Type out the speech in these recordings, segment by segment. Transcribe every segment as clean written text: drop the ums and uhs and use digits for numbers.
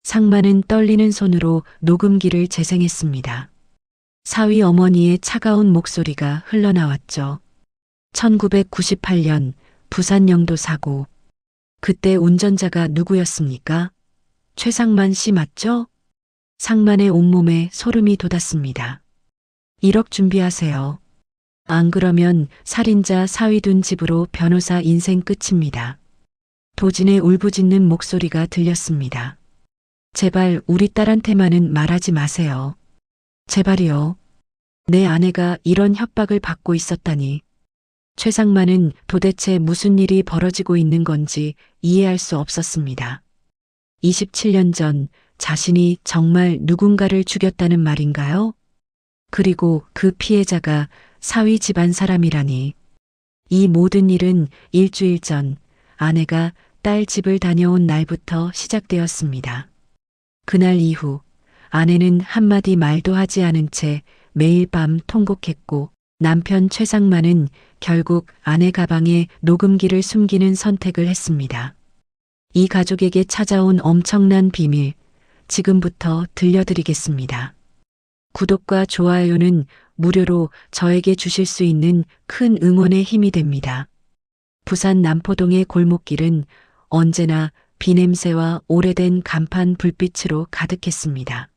상만은 떨리는 손으로 녹음기를 재생했습니다. 사위 어머니의 차가운 목소리가 흘러나왔죠. 1998년 부산 영도 사고. 그때 운전자가 누구였습니까? 최상만 씨 맞죠? 상만의 온몸에 소름이 돋았습니다. 1억 준비하세요. 안 그러면 살인자 사위 둔 집으로 변호사 인생 끝입니다. 도진의 울부짖는 목소리가 들렸습니다. 제발 우리 딸한테만은 말하지 마세요. 제발이요. 내 아내가 이런 협박을 받고 있었다니. 최상만은 도대체 무슨 일이 벌어지고 있는 건지 이해할 수 없었습니다. 27년 전 자신이 정말 누군가를 죽였다는 말인가요? 그리고 그 피해자가 사위 집안 사람이라니. 이 모든 일은 일주일 전 아내가 딸 집을 다녀온 날부터 시작되었습니다. 그날 이후 아내는 한마디 말도 하지 않은 채 매일 밤 통곡했고 남편 최상만은 결국 아내 가방에 녹음기를 숨기는 선택을 했습니다. 이 가족에게 찾아온 엄청난 비밀, 지금부터 들려드리겠습니다. 구독과 좋아요는 무료로 저에게 주실 수 있는 큰 응원의 힘이 됩니다. 부산 남포동의 골목길은 언제나 비냄새와 오래된 간판 불빛으로 가득했습니다.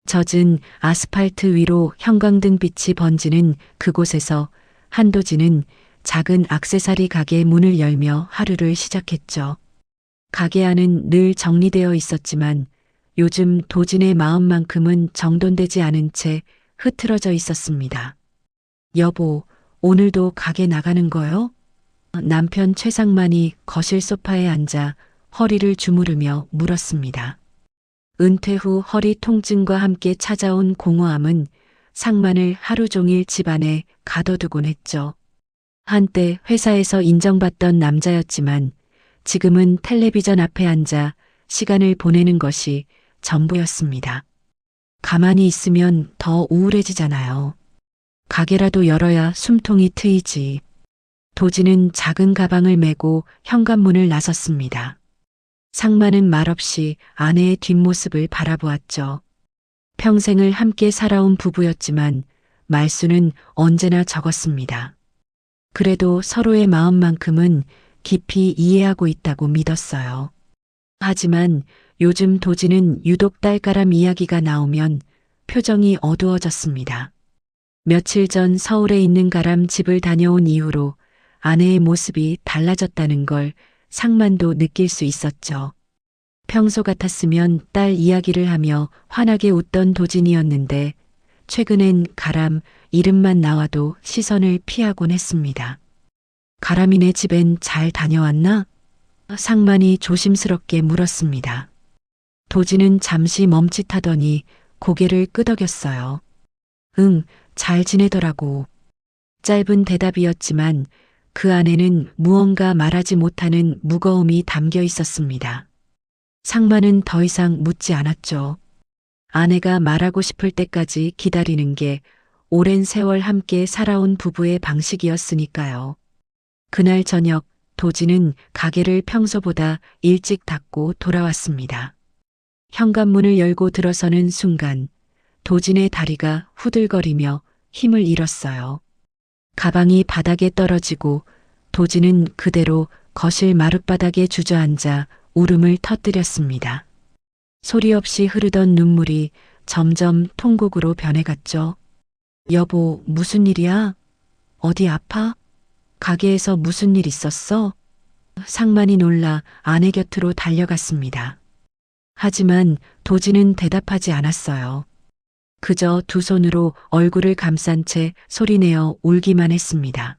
젖은 아스팔트 위로 형광등 빛이 번지는 그곳에서 한도진은 작은 액세서리 가게 문을 열며 하루를 시작했죠. 가게 안은 늘 정리되어 있었지만 요즘 도진의 마음만큼은 정돈되지 않은 채 흐트러져 있었습니다. 여보, 오늘도 가게 나가는 거요? 남편 최상만이 거실 소파에 앉아 허리를 주무르며 물었습니다. 은퇴 후 허리 통증과 함께 찾아온 공허함은 상만을 하루 종일 집안에 가둬두곤 했죠. 한때 회사에서 인정받던 남자였지만 지금은 텔레비전 앞에 앉아 시간을 보내는 것이 전부였습니다. 가만히 있으면 더 우울해지잖아요. 가게라도 열어야 숨통이 트이지. 도진은 작은 가방을 메고 현관문을 나섰습니다. 상만은 말없이 아내의 뒷모습을 바라보았죠. 평생을 함께 살아온 부부였지만 말수는 언제나 적었습니다. 그래도 서로의 마음만큼은 깊이 이해하고 있다고 믿었어요. 하지만 요즘 도진은 유독 딸가람 이야기가 나오면 표정이 어두워졌습니다. 며칠 전 서울에 있는 가람 집을 다녀온 이후로 아내의 모습이 달라졌다는 걸 상만도 느낄 수 있었죠. 평소 같았으면 딸 이야기를 하며 환하게 웃던 도진이었는데 최근엔 가람 이름만 나와도 시선을 피하곤 했습니다. 가람이네 집엔 잘 다녀왔나? 상만이 조심스럽게 물었습니다. 도진은 잠시 멈칫하더니 고개를 끄덕였어요. 응, 잘 지내더라고. 짧은 대답이었지만 그 안에는 무언가 말하지 못하는 무거움이 담겨 있었습니다. 상만은 더 이상 묻지 않았죠. 아내가 말하고 싶을 때까지 기다리는 게 오랜 세월 함께 살아온 부부의 방식이었으니까요. 그날 저녁 도진은 가게를 평소보다 일찍 닫고 돌아왔습니다. 현관문을 열고 들어서는 순간 도진의 다리가 후들거리며 힘을 잃었어요. 가방이 바닥에 떨어지고 도진은 그대로 거실 마룻바닥에 주저앉아 울음을 터뜨렸습니다. 소리 없이 흐르던 눈물이 점점 통곡으로 변해갔죠. 여보, 무슨 일이야? 어디 아파? 가게에서 무슨 일 있었어? 상만이 놀라 아내 곁으로 달려갔습니다. 하지만 도진은 대답하지 않았어요. 그저 두 손으로 얼굴을 감싼 채 소리내어 울기만 했습니다.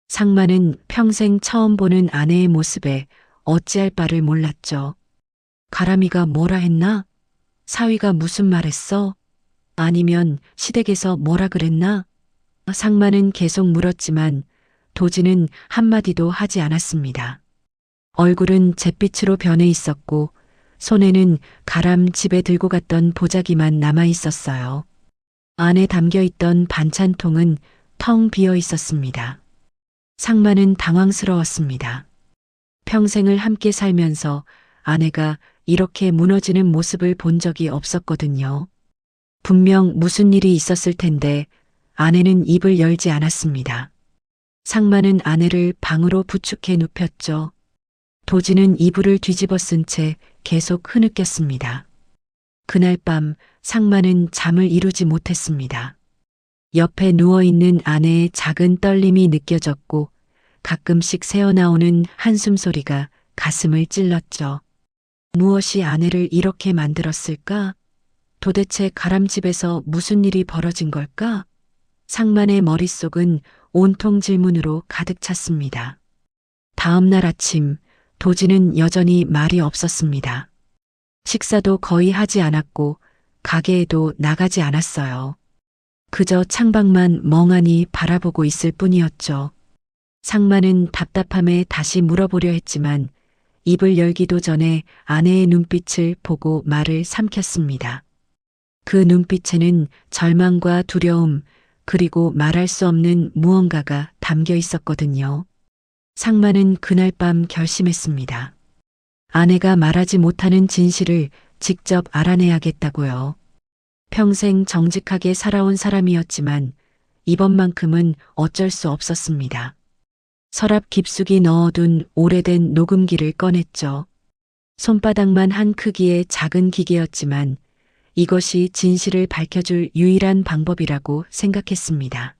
상만은 평생 처음 보는 아내의 모습에 어찌할 바를 몰랐죠. 가람이가 뭐라 했나? 사위가 무슨 말 했어? 아니면 시댁에서 뭐라 그랬나? 상만은 계속 물었지만 도진은 한마디도 하지 않았습니다. 얼굴은 잿빛으로 변해 있었고 손에는 가람 집에 들고 갔던 보자기만 남아 있었어요. 안에 담겨 있던 반찬통은 텅 비어 있었습니다. 상만은 당황스러웠습니다. 평생을 함께 살면서 아내가 이렇게 무너지는 모습을 본 적이 없었거든요. 분명 무슨 일이 있었을 텐데 아내는 입을 열지 않았습니다. 상만은 아내를 방으로 부축해 눕혔죠. 도진은 이불을 뒤집어 쓴 채 계속 흐느꼈습니다. 그날 밤 상만은 잠을 이루지 못했습니다. 옆에 누워있는 아내의 작은 떨림이 느껴졌고 가끔씩 새어나오는 한숨 소리가 가슴을 찔렀죠. 무엇이 아내를 이렇게 만들었을까? 도대체 가람집에서 무슨 일이 벌어진 걸까? 상만의 머릿속은 온통 질문으로 가득 찼습니다. 다음 날 아침 도진은 여전히 말이 없었습니다. 식사도 거의 하지 않았고 가게에도 나가지 않았어요. 그저 창밖만 멍하니 바라보고 있을 뿐이었죠. 상만은 답답함에 다시 물어보려 했지만 입을 열기도 전에 아내의 눈빛을 보고 말을 삼켰습니다. 그 눈빛에는 절망과 두려움, 그리고 말할 수 없는 무언가가 담겨 있었거든요. 상만은 그날 밤 결심했습니다. 아내가 말하지 못하는 진실을 직접 알아내야겠다고요. 평생 정직하게 살아온 사람이었지만 이번만큼은 어쩔 수 없었습니다. 서랍 깊숙이 넣어둔 오래된 녹음기를 꺼냈죠. 손바닥만 한 크기의 작은 기계였지만 이것이 진실을 밝혀줄 유일한 방법이라고 생각했습니다.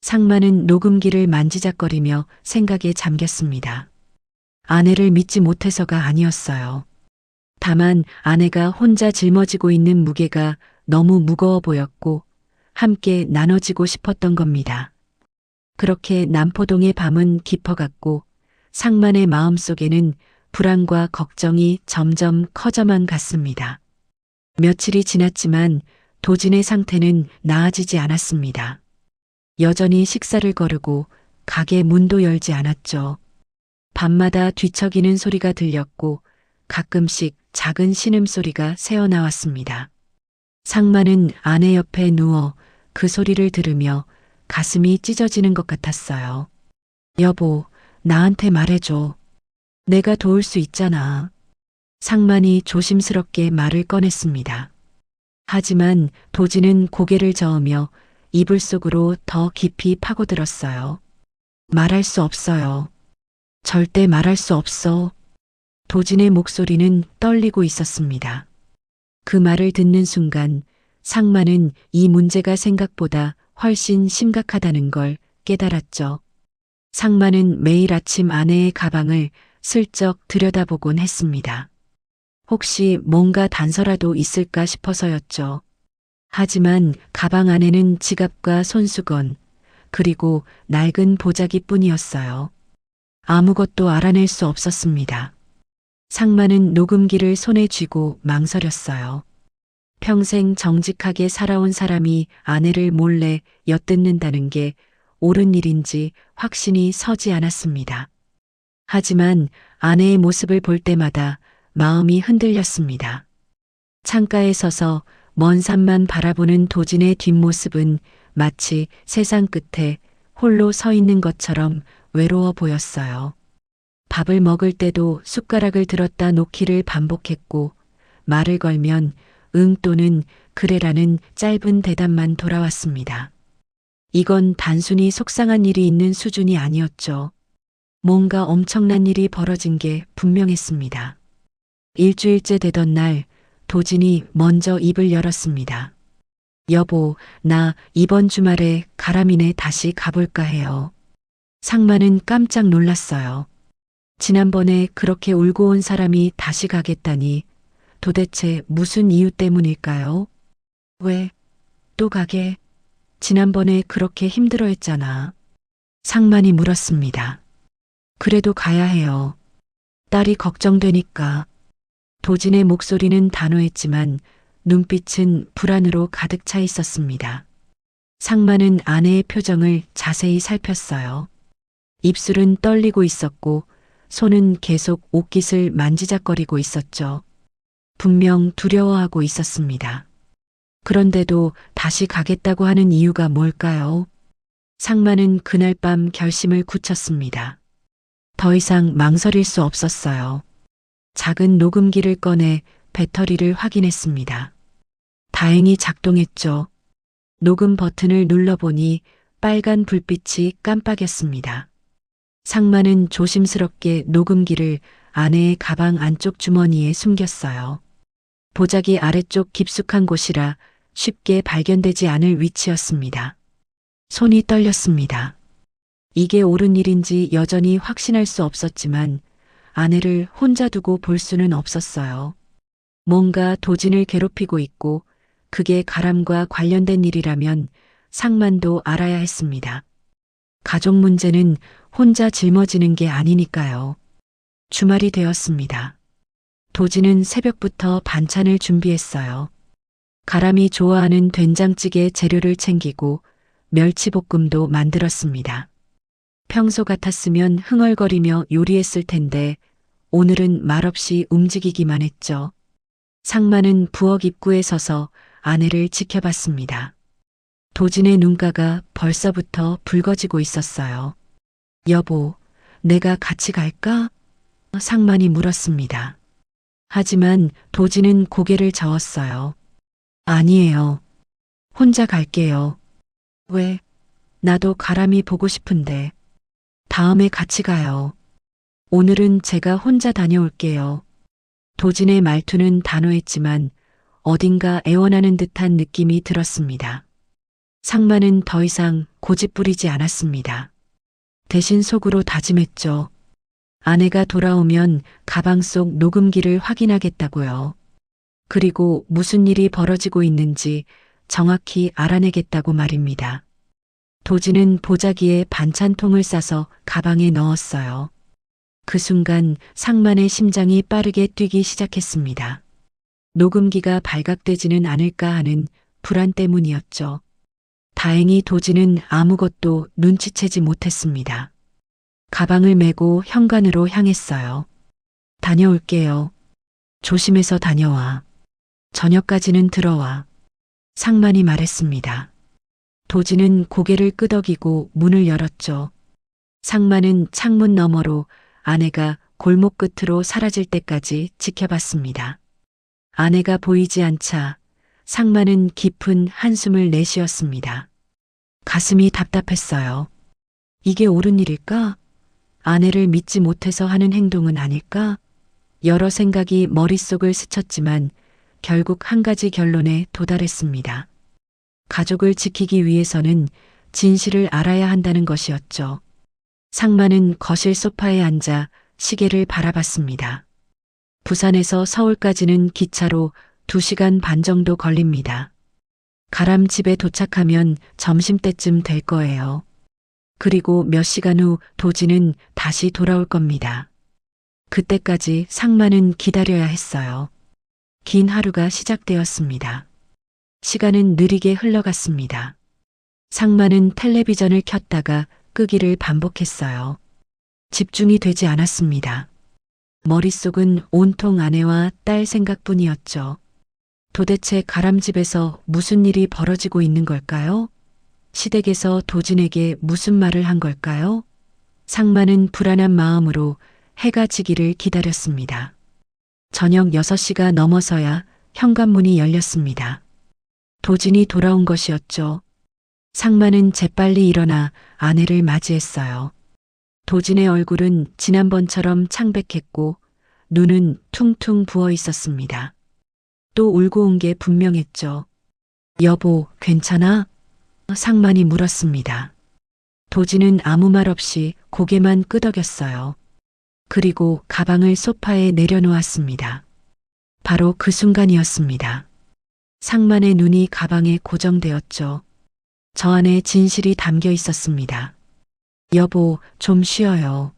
상만은 녹음기를 만지작거리며 생각에 잠겼습니다. 아내를 믿지 못해서가 아니었어요. 다만 아내가 혼자 짊어지고 있는 무게가 너무 무거워 보였고 함께 나눠지고 싶었던 겁니다. 그렇게 남포동의 밤은 깊어갔고 상만의 마음속에는 불안과 걱정이 점점 커져만 갔습니다. 며칠이 지났지만 도진의 상태는 나아지지 않았습니다. 여전히 식사를 거르고 가게 문도 열지 않았죠. 밤마다 뒤척이는 소리가 들렸고 가끔씩 작은 신음소리가 새어나왔습니다. 상만은 아내 옆에 누워 그 소리를 들으며 가슴이 찢어지는 것 같았어요. 여보, 나한테 말해줘. 내가 도울 수 있잖아. 상만이 조심스럽게 말을 꺼냈습니다. 하지만 도진은 고개를 저으며 이불 속으로 더 깊이 파고들었어요. 말할 수 없어요. 절대 말할 수 없어. 도진의 목소리는 떨리고 있었습니다. 그 말을 듣는 순간 상만은 이 문제가 생각보다 훨씬 심각하다는 걸 깨달았죠. 상만은 매일 아침 아내의 가방을 슬쩍 들여다보곤 했습니다. 혹시 뭔가 단서라도 있을까 싶어서였죠. 하지만 가방 안에는 지갑과 손수건, 그리고 낡은 보자기뿐이었어요. 아무것도 알아낼 수 없었습니다. 상만은 녹음기를 손에 쥐고 망설였어요. 평생 정직하게 살아온 사람이 아내를 몰래 엿듣는다는 게 옳은 일인지 확신이 서지 않았습니다. 하지만 아내의 모습을 볼 때마다 마음이 흔들렸습니다. 창가에 서서 먼 산만 바라보는 도진의 뒷모습은 마치 세상 끝에 홀로 서 있는 것처럼 외로워 보였어요. 밥을 먹을 때도 숟가락을 들었다 놓기를 반복했고 말을 걸면 응 또는 그래라는 짧은 대답만 돌아왔습니다. 이건 단순히 속상한 일이 있는 수준이 아니었죠. 뭔가 엄청난 일이 벌어진 게 분명했습니다. 일주일째 되던 날 도진이 먼저 입을 열었습니다. 여보, 나 이번 주말에 가람이네 다시 가볼까 해요. 상만은 깜짝 놀랐어요. 지난번에 그렇게 울고 온 사람이 다시 가겠다니 도대체 무슨 이유 때문일까요? 왜? 또 가게? 지난번에 그렇게 힘들어했잖아. 상만이 물었습니다. 그래도 가야 해요. 딸이 걱정되니까. 도진의 목소리는 단호했지만 눈빛은 불안으로 가득 차 있었습니다. 상만은 아내의 표정을 자세히 살폈어요. 입술은 떨리고 있었고 손은 계속 옷깃을 만지작거리고 있었죠. 분명 두려워하고 있었습니다. 그런데도 다시 가겠다고 하는 이유가 뭘까요? 상만은 그날 밤 결심을 굳혔습니다. 더 이상 망설일 수 없었어요. 작은 녹음기를 꺼내 배터리를 확인했습니다. 다행히 작동했죠. 녹음 버튼을 눌러보니 빨간 불빛이 깜빡였습니다. 상마는 조심스럽게 녹음기를 아내의 가방 안쪽 주머니에 숨겼어요. 보자기 아래쪽 깊숙한 곳이라 쉽게 발견되지 않을 위치였습니다. 손이 떨렸습니다. 이게 옳은 일인지 여전히 확신할 수 없었지만 아내를 혼자 두고 볼 수는 없었어요. 뭔가 도진을 괴롭히고 있고 그게 가람과 관련된 일이라면 상만도 알아야 했습니다. 가족 문제는 혼자 짊어지는 게 아니니까요. 주말이 되었습니다. 도진은 새벽부터 반찬을 준비했어요. 가람이 좋아하는 된장찌개 재료를 챙기고 멸치볶음도 만들었습니다. 평소 같았으면 흥얼거리며 요리했을 텐데 오늘은 말없이 움직이기만 했죠. 상마는 부엌 입구에 서서 아내를 지켜봤습니다. 도진의 눈가가 벌써부터 붉어지고 있었어요. 여보, 내가 같이 갈까? 상만이 물었습니다. 하지만 도진은 고개를 저었어요. 아니에요. 혼자 갈게요. 왜? 나도 가람이 보고 싶은데. 다음에 같이 가요. 오늘은 제가 혼자 다녀올게요. 도진의 말투는 단호했지만 어딘가 애원하는 듯한 느낌이 들었습니다. 상마는 더 이상 고집 부리지 않았습니다. 대신 속으로 다짐했죠. 아내가 돌아오면 가방 속 녹음기를 확인하겠다고요. 그리고 무슨 일이 벌어지고 있는지 정확히 알아내겠다고 말입니다. 도진은 보자기에 반찬통을 싸서 가방에 넣었어요. 그 순간 상만의 심장이 빠르게 뛰기 시작했습니다. 녹음기가 발각되지는 않을까 하는 불안 때문이었죠. 다행히 도진은 아무것도 눈치채지 못했습니다. 가방을 메고 현관으로 향했어요. 다녀올게요. 조심해서 다녀와. 저녁까지는 들어와. 상만이 말했습니다. 도진은 고개를 끄덕이고 문을 열었죠. 상만은 창문 너머로 아내가 골목 끝으로 사라질 때까지 지켜봤습니다. 아내가 보이지 않자 상만은 깊은 한숨을 내쉬었습니다. 가슴이 답답했어요. 이게 옳은 일일까? 아내를 믿지 못해서 하는 행동은 아닐까? 여러 생각이 머릿속을 스쳤지만 결국 한 가지 결론에 도달했습니다. 가족을 지키기 위해서는 진실을 알아야 한다는 것이었죠. 상마는 거실 소파에 앉아 시계를 바라봤습니다. 부산에서 서울까지는 기차로 2시간 반 정도 걸립니다. 가람 집에 도착하면 점심때쯤 될 거예요. 그리고 몇 시간 후 도진은 다시 돌아올 겁니다. 그때까지 상마는 기다려야 했어요. 긴 하루가 시작되었습니다. 시간은 느리게 흘러갔습니다. 상마는 텔레비전을 켰다가 끄기를 반복했어요. 집중이 되지 않았습니다. 머릿속은 온통 아내와 딸 생각뿐이었죠. 도대체 가람집에서 무슨 일이 벌어지고 있는 걸까요? 시댁에서 도진에게 무슨 말을 한 걸까요? 상마는 불안한 마음으로 해가 지기를 기다렸습니다. 저녁 6시가 넘어서야 현관문이 열렸습니다. 도진이 돌아온 것이었죠. 상마는 재빨리 일어나 아내를 맞이했어요. 도진의 얼굴은 지난번처럼 창백했고 눈은 퉁퉁 부어 있었습니다. 또 울고 온 게 분명했죠. 여보, 괜찮아? 상만이 물었습니다. 도진은 아무 말 없이 고개만 끄덕였어요. 그리고 가방을 소파에 내려놓았습니다. 바로 그 순간이었습니다. 상만의 눈이 가방에 고정되었죠. 저 안에 진실이 담겨 있었습니다. 여보, 좀 쉬어요.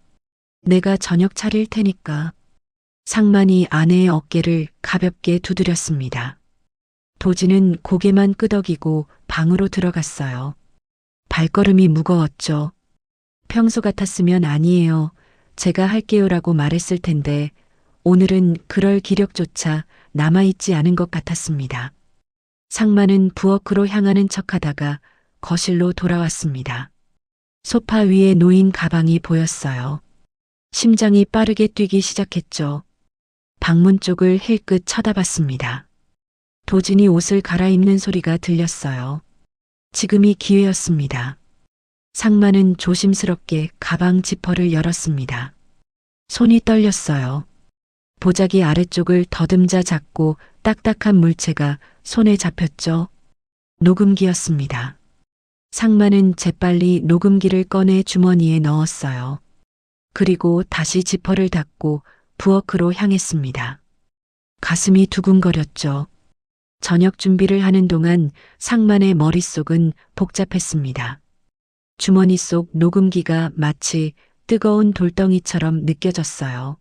내가 저녁 차릴 테니까. 상만이 아내의 어깨를 가볍게 두드렸습니다. 도진은 고개만 끄덕이고 방으로 들어갔어요. 발걸음이 무거웠죠. 평소 같았으면 아니에요. 제가 할게요라고 말했을 텐데 오늘은 그럴 기력조차 남아있지 않은 것 같았습니다. 상만은 부엌으로 향하는 척하다가 거실로 돌아왔습니다. 소파 위에 놓인 가방이 보였어요. 심장이 빠르게 뛰기 시작했죠. 방문 쪽을 힐끗 쳐다봤습니다. 도진이 옷을 갈아입는 소리가 들렸어요. 지금이 기회였습니다. 상마는 조심스럽게 가방 지퍼를 열었습니다. 손이 떨렸어요. 보자기 아래쪽을 더듬자 작고 딱딱한 물체가 손에 잡혔죠. 녹음기였습니다. 상마는 재빨리 녹음기를 꺼내 주머니에 넣었어요. 그리고 다시 지퍼를 닫고 부엌으로 향했습니다. 가슴이 두근거렸죠. 저녁 준비를 하는 동안 상만의 머릿속은 복잡했습니다. 주머니 속 녹음기가 마치 뜨거운 돌덩이처럼 느껴졌어요.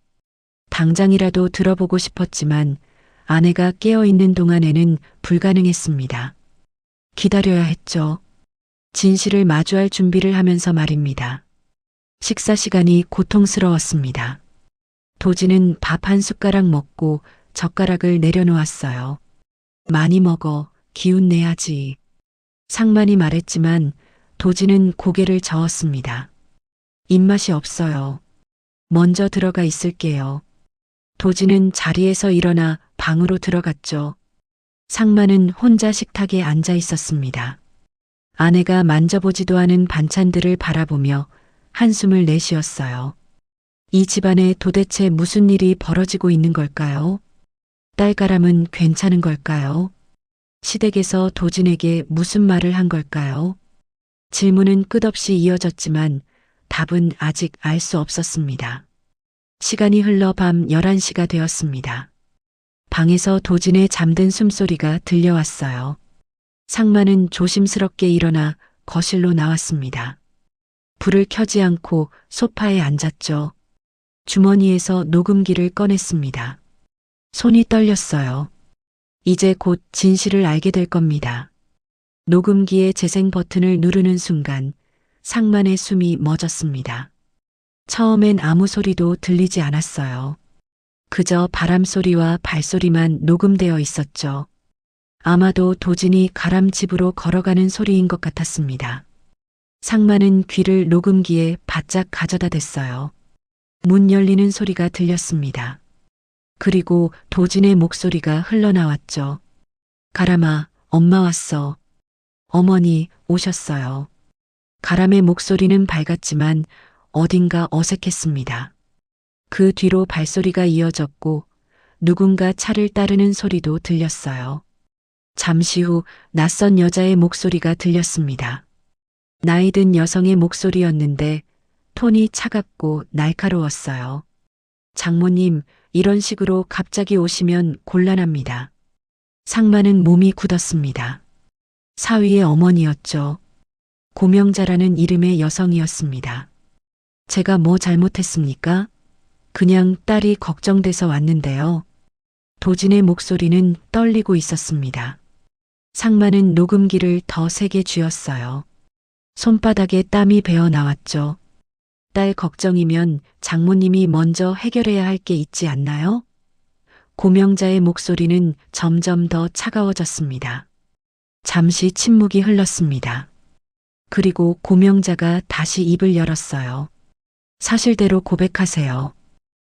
당장이라도 들어보고 싶었지만 아내가 깨어있는 동안에는 불가능했습니다. 기다려야 했죠. 진실을 마주할 준비를 하면서 말입니다. 식사 시간이 고통스러웠습니다. 도진은 밥 한 숟가락 먹고 젓가락을 내려놓았어요. 많이 먹어, 기운 내야지. 상만이 말했지만 도진은 고개를 저었습니다. 입맛이 없어요. 먼저 들어가 있을게요. 도진은 자리에서 일어나 방으로 들어갔죠. 상만은 혼자 식탁에 앉아 있었습니다. 아내가 만져보지도 않은 반찬들을 바라보며 한숨을 내쉬었어요. 이 집안에 도대체 무슨 일이 벌어지고 있는 걸까요? 딸가람은 괜찮은 걸까요? 시댁에서 도진에게 무슨 말을 한 걸까요? 질문은 끝없이 이어졌지만 답은 아직 알 수 없었습니다. 시간이 흘러 밤 11시가 되었습니다. 방에서 도진의 잠든 숨소리가 들려왔어요. 상마는 조심스럽게 일어나 거실로 나왔습니다. 불을 켜지 않고 소파에 앉았죠. 주머니에서 녹음기를 꺼냈습니다. 손이 떨렸어요. 이제 곧 진실을 알게 될 겁니다. 녹음기의 재생 버튼을 누르는 순간 상만의 숨이 멎었습니다. 처음엔 아무 소리도 들리지 않았어요. 그저 바람 소리와 발소리만 녹음되어 있었죠. 아마도 도진이 가람 집으로 걸어가는 소리인 것 같았습니다. 상만은 귀를 녹음기에 바짝 가져다 댔어요. 문 열리는 소리가 들렸습니다. 그리고 도진의 목소리가 흘러나왔죠. 가람아, 엄마 왔어. 어머니 오셨어요. 가람의 목소리는 밝았지만 어딘가 어색했습니다. 그 뒤로 발소리가 이어졌고 누군가 차를 따르는 소리도 들렸어요. 잠시 후 낯선 여자의 목소리가 들렸습니다. 나이든 여성의 목소리였는데 톤이 차갑고 날카로웠어요. 장모님, 이런 식으로 갑자기 오시면 곤란합니다. 상마는 몸이 굳었습니다. 사위의 어머니였죠. 고명자라는 이름의 여성이었습니다. 제가 뭐 잘못했습니까? 그냥 딸이 걱정돼서 왔는데요. 도진의 목소리는 떨리고 있었습니다. 상마는 녹음기를 더 세게 쥐었어요. 손바닥에 땀이 배어 나왔죠. 딸 걱정이면 장모님이 먼저 해결해야 할 게 있지 않나요? 고명자의 목소리는 점점 더 차가워졌습니다. 잠시 침묵이 흘렀습니다. 그리고 고명자가 다시 입을 열었어요. 사실대로 고백하세요.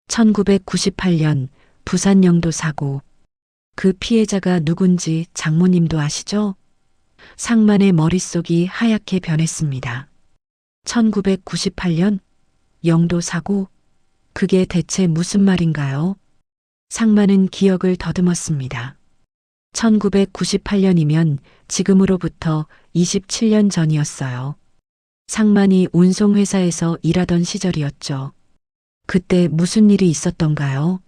1998년 부산 영도 사고. 그 피해자가 누군지 장모님도 아시죠? 상만의 머릿속이 하얗게 변했습니다. 1998년 영도 사고? 그게 대체 무슨 말인가요? 상만은 기억을 더듬었습니다. 1998년이면 지금으로부터 27년 전이었어요. 상만이 운송회사에서 일하던 시절이었죠. 그때 무슨 일이 있었던가요?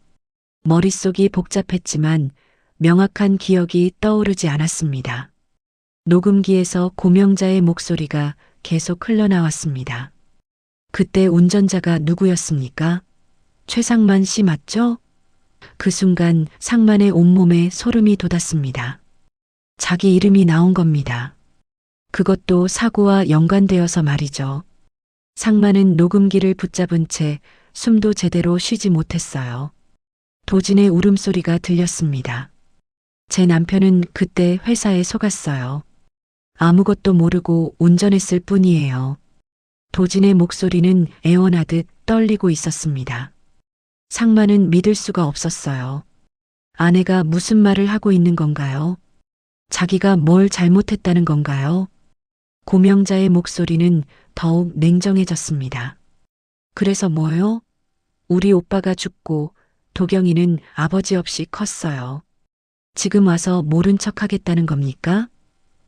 머릿속이 복잡했지만 명확한 기억이 떠오르지 않았습니다. 녹음기에서 고명자의 목소리가 계속 흘러나왔습니다. 그때 운전자가 누구였습니까? 최상만 씨 맞죠? 그 순간 상만의 온몸에 소름이 돋았습니다. 자기 이름이 나온 겁니다. 그것도 사고와 연관되어서 말이죠. 상만은 녹음기를 붙잡은 채 숨도 제대로 쉬지 못했어요. 도진의 울음소리가 들렸습니다. 제 남편은 그때 회사에 속았어요. 아무것도 모르고 운전했을 뿐이에요. 도진의 목소리는 애원하듯 떨리고 있었습니다. 상만은 믿을 수가 없었어요. 아내가 무슨 말을 하고 있는 건가요? 자기가 뭘 잘못했다는 건가요? 고명자의 목소리는 더욱 냉정해졌습니다. 그래서 뭐요? 우리 오빠가 죽고 도경이는 아버지 없이 컸어요. 지금 와서 모른 척 하겠다는 겁니까?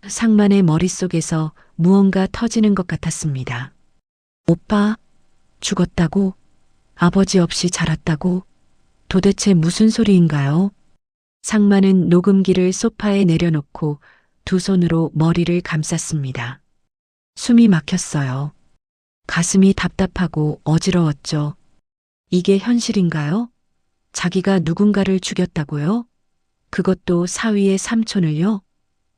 상만의 머릿속에서 무언가 터지는 것 같았습니다. 오빠, 죽었다고? 아버지 없이 자랐다고? 도대체 무슨 소리인가요? 상만은 녹음기를 소파에 내려놓고 두 손으로 머리를 감쌌습니다. 숨이 막혔어요. 가슴이 답답하고 어지러웠죠. 이게 현실인가요? 자기가 누군가를 죽였다고요? 그것도 사위의 삼촌을요?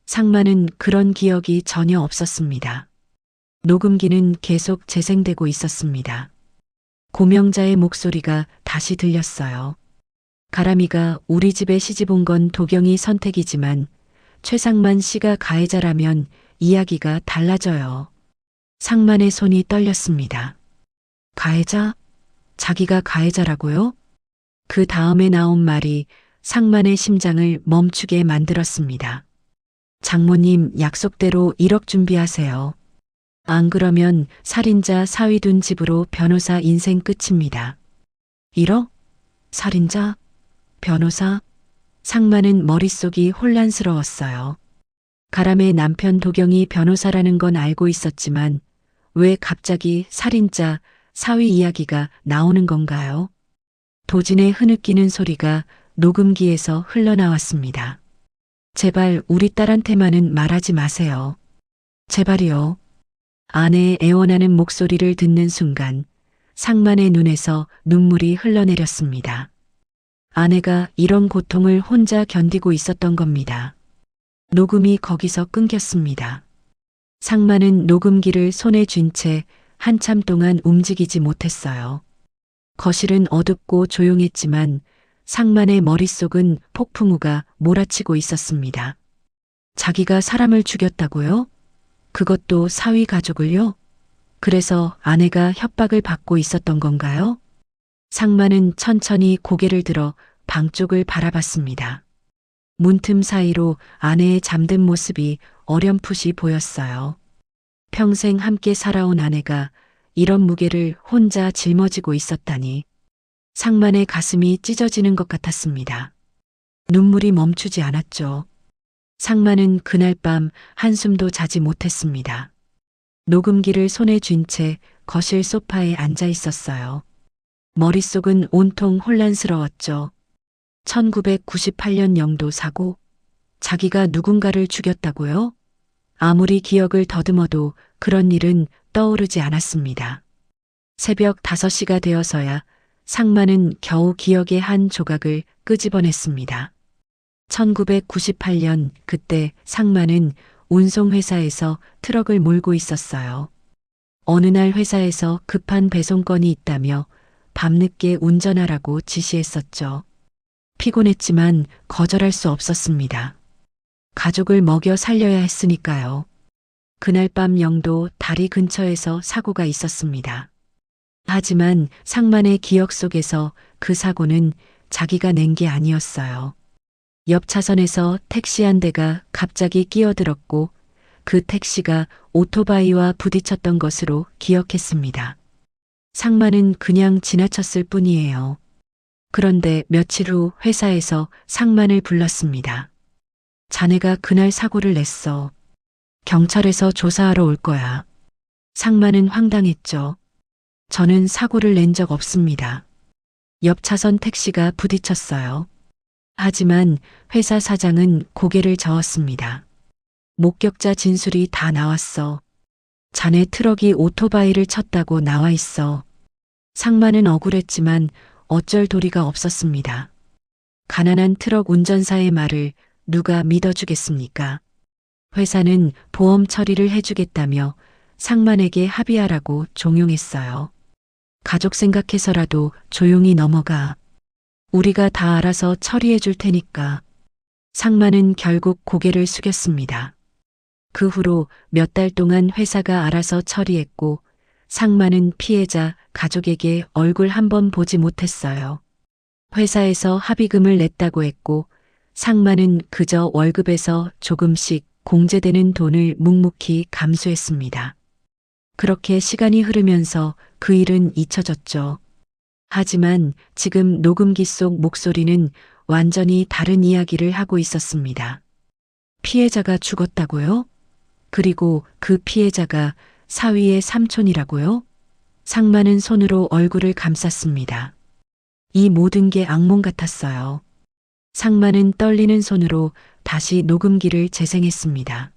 상만은 그런 기억이 전혀 없었습니다. 녹음기는 계속 재생되고 있었습니다. 고명자의 목소리가 다시 들렸어요. 가람이가 우리 집에 시집 온 건 도경이 선택이지만 최상만 씨가 가해자라면 이야기가 달라져요. 상만의 손이 떨렸습니다. 가해자? 자기가 가해자라고요? 그 다음에 나온 말이 상만의 심장을 멈추게 만들었습니다. 장모님 약속대로 1억 준비하세요. 안 그러면 살인자 사위 둔 집으로 변호사 인생 끝입니다. 1억? 살인자? 변호사? 상만은 머릿속이 혼란스러웠어요. 가람의 남편 도경이 변호사라는 건 알고 있었지만 왜 갑자기 살인자, 사위 이야기가 나오는 건가요? 도진의 흐느끼는 소리가 녹음기에서 흘러나왔습니다. 제발 우리 딸한테만은 말하지 마세요. 제발이요. 아내의 애원하는 목소리를 듣는 순간 상만의 눈에서 눈물이 흘러내렸습니다. 아내가 이런 고통을 혼자 견디고 있었던 겁니다. 녹음이 거기서 끊겼습니다. 상만은 녹음기를 손에 쥔 채 한참 동안 움직이지 못했어요. 거실은 어둡고 조용했지만 상만의 머릿속은 폭풍우가 몰아치고 있었습니다. 자기가 사람을 죽였다고요? 그것도 사위 가족을요? 그래서 아내가 협박을 받고 있었던 건가요? 상만은 천천히 고개를 들어 방 쪽을 바라봤습니다. 문틈 사이로 아내의 잠든 모습이 어렴풋이 보였어요. 평생 함께 살아온 아내가 이런 무게를 혼자 짊어지고 있었다니 상만의 가슴이 찢어지는 것 같았습니다. 눈물이 멈추지 않았죠. 상만은 그날 밤 한숨도 자지 못했습니다. 녹음기를 손에 쥔 채 거실 소파에 앉아 있었어요. 머릿속은 온통 혼란스러웠죠. 1998년 영도 사고? 자기가 누군가를 죽였다고요? 아무리 기억을 더듬어도 그런 일은 떠오르지 않았습니다. 새벽 5시가 되어서야 상만은 겨우 기억의 한 조각을 끄집어냈습니다. 1998년 그때 상만은 운송회사에서 트럭을 몰고 있었어요. 어느 날 회사에서 급한 배송건이 있다며 밤늦게 운전하라고 지시했었죠. 피곤했지만 거절할 수 없었습니다. 가족을 먹여 살려야 했으니까요. 그날 밤 영도 다리 근처에서 사고가 있었습니다. 하지만 상만의 기억 속에서 그 사고는 자기가 낸 게 아니었어요. 옆 차선에서 택시 한 대가 갑자기 끼어들었고 그 택시가 오토바이와 부딪혔던 것으로 기억했습니다. 상만은 그냥 지나쳤을 뿐이에요. 그런데 며칠 후 회사에서 상만을 불렀습니다. 자네가 그날 사고를 냈어. 경찰에서 조사하러 올 거야. 상만은 황당했죠. 저는 사고를 낸 적 없습니다. 옆 차선 택시가 부딪혔어요. 하지만 회사 사장은 고개를 저었습니다. 목격자 진술이 다 나왔어. 자네 트럭이 오토바이를 쳤다고 나와 있어. 상만은 억울했지만 어쩔 도리가 없었습니다. 가난한 트럭 운전사의 말을 누가 믿어주겠습니까? 회사는 보험 처리를 해주겠다며 상만에게 합의하라고 종용했어요. 가족 생각해서라도 조용히 넘어가. 우리가 다 알아서 처리해 줄 테니까. 상만은 결국 고개를 숙였습니다. 그 후로 몇 달 동안 회사가 알아서 처리했고 상만은 피해자 가족에게 얼굴 한 번 보지 못했어요. 회사에서 합의금을 냈다고 했고 상만은 그저 월급에서 조금씩 공제되는 돈을 묵묵히 감수했습니다. 그렇게 시간이 흐르면서 그 일은 잊혀졌죠. 하지만 지금 녹음기 속 목소리는 완전히 다른 이야기를 하고 있었습니다. 피해자가 죽었다고요? 그리고 그 피해자가 사위의 삼촌이라고요? 상만은 손으로 얼굴을 감쌌습니다. 이 모든 게 악몽 같았어요. 상만은 떨리는 손으로 다시 녹음기를 재생했습니다.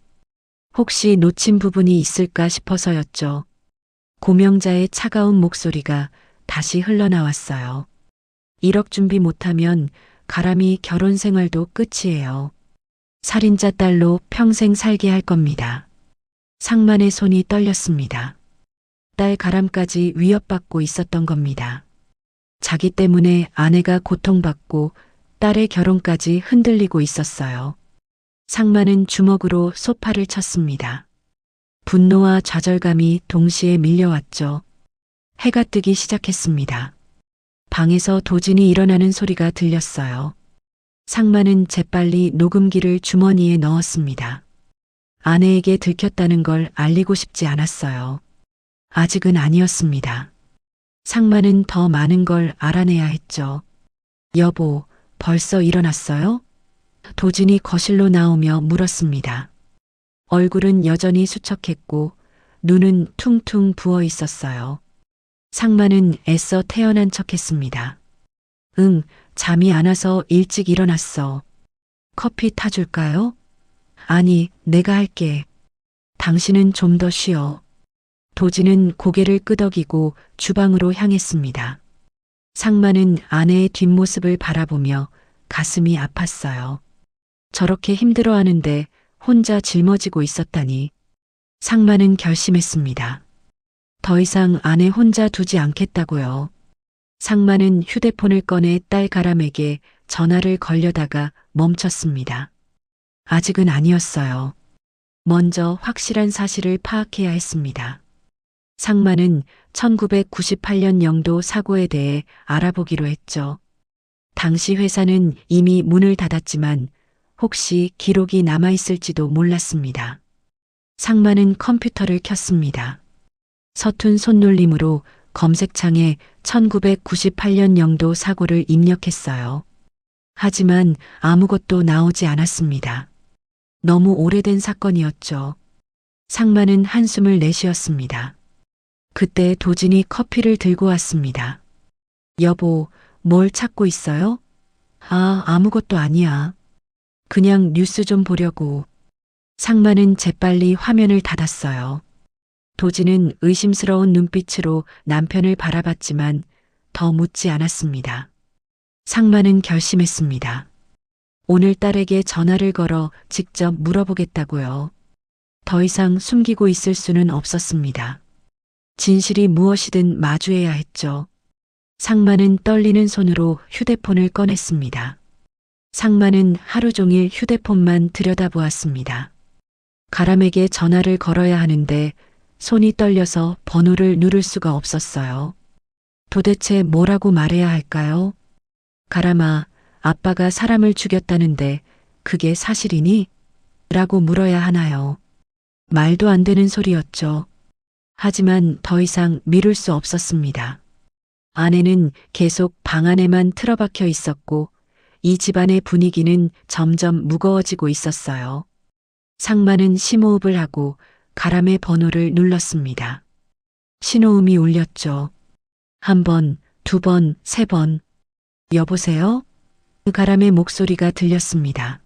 혹시 놓친 부분이 있을까 싶어서였죠. 고명자의 차가운 목소리가 다시 흘러나왔어요. 1억 준비 못하면 가람이 결혼 생활도 끝이에요. 살인자 딸로 평생 살게 할 겁니다. 상만의 손이 떨렸습니다. 딸 가람까지 위협받고 있었던 겁니다. 자기 때문에 아내가 고통받고 딸의 결혼까지 흔들리고 있었어요. 상만은 주먹으로 소파를 쳤습니다. 분노와 좌절감이 동시에 밀려왔죠. 해가 뜨기 시작했습니다. 방에서 도진이 일어나는 소리가 들렸어요. 상만은 재빨리 녹음기를 주머니에 넣었습니다. 아내에게 들켰다는 걸 알리고 싶지 않았어요. 아직은 아니었습니다. 상만은 더 많은 걸 알아내야 했죠. 여보, 벌써 일어났어요? 도진이 거실로 나오며 물었습니다. 얼굴은 여전히 수척했고 눈은 퉁퉁 부어 있었어요. 상만은 애써 태어난 척했습니다. 응, 잠이 안 와서 일찍 일어났어. 커피 타줄까요? 아니, 내가 할게. 당신은 좀 더 쉬어. 도진은 고개를 끄덕이고 주방으로 향했습니다. 상만은 아내의 뒷모습을 바라보며 가슴이 아팠어요. 저렇게 힘들어하는데 혼자 짊어지고 있었다니. 상만은 결심했습니다. 더 이상 아내 혼자 두지 않겠다고요. 상만은 휴대폰을 꺼내 딸 가람에게 전화를 걸려다가 멈췄습니다. 아직은 아니었어요. 먼저 확실한 사실을 파악해야 했습니다. 상만은 1998년 영도 사고에 대해 알아보기로 했죠. 당시 회사는 이미 문을 닫았지만 혹시 기록이 남아있을지도 몰랐습니다. 상만은 컴퓨터를 켰습니다. 서툰 손놀림으로 검색창에 1998년 영도 사고를 입력했어요. 하지만 아무것도 나오지 않았습니다. 너무 오래된 사건이었죠. 상만은 한숨을 내쉬었습니다. 그때 도진이 커피를 들고 왔습니다. 여보, 뭘 찾고 있어요? 아, 아무것도 아니야. 그냥 뉴스 좀 보려고. 상만은 재빨리 화면을 닫았어요. 도진은 의심스러운 눈빛으로 남편을 바라봤지만 더 묻지 않았습니다. 상만은 결심했습니다. 오늘 딸에게 전화를 걸어 직접 물어보겠다고요. 더 이상 숨기고 있을 수는 없었습니다. 진실이 무엇이든 마주해야 했죠. 상만은 떨리는 손으로 휴대폰을 꺼냈습니다. 상만은 하루 종일 휴대폰만 들여다보았습니다. 가람에게 전화를 걸어야 하는데 손이 떨려서 번호를 누를 수가 없었어요. 도대체 뭐라고 말해야 할까요? 가람아, 아빠가 사람을 죽였다는데 그게 사실이니? 라고 물어야 하나요? 말도 안 되는 소리였죠. 하지만 더 이상 미룰 수 없었습니다. 아내는 계속 방 안에만 틀어박혀 있었고 이 집안의 분위기는 점점 무거워지고 있었어요. 상만은 심호흡을 하고 가람의 번호를 눌렀습니다. 신호음이 울렸죠. 한 번, 두 번, 세 번. 여보세요? 가람의 목소리가 들렸습니다.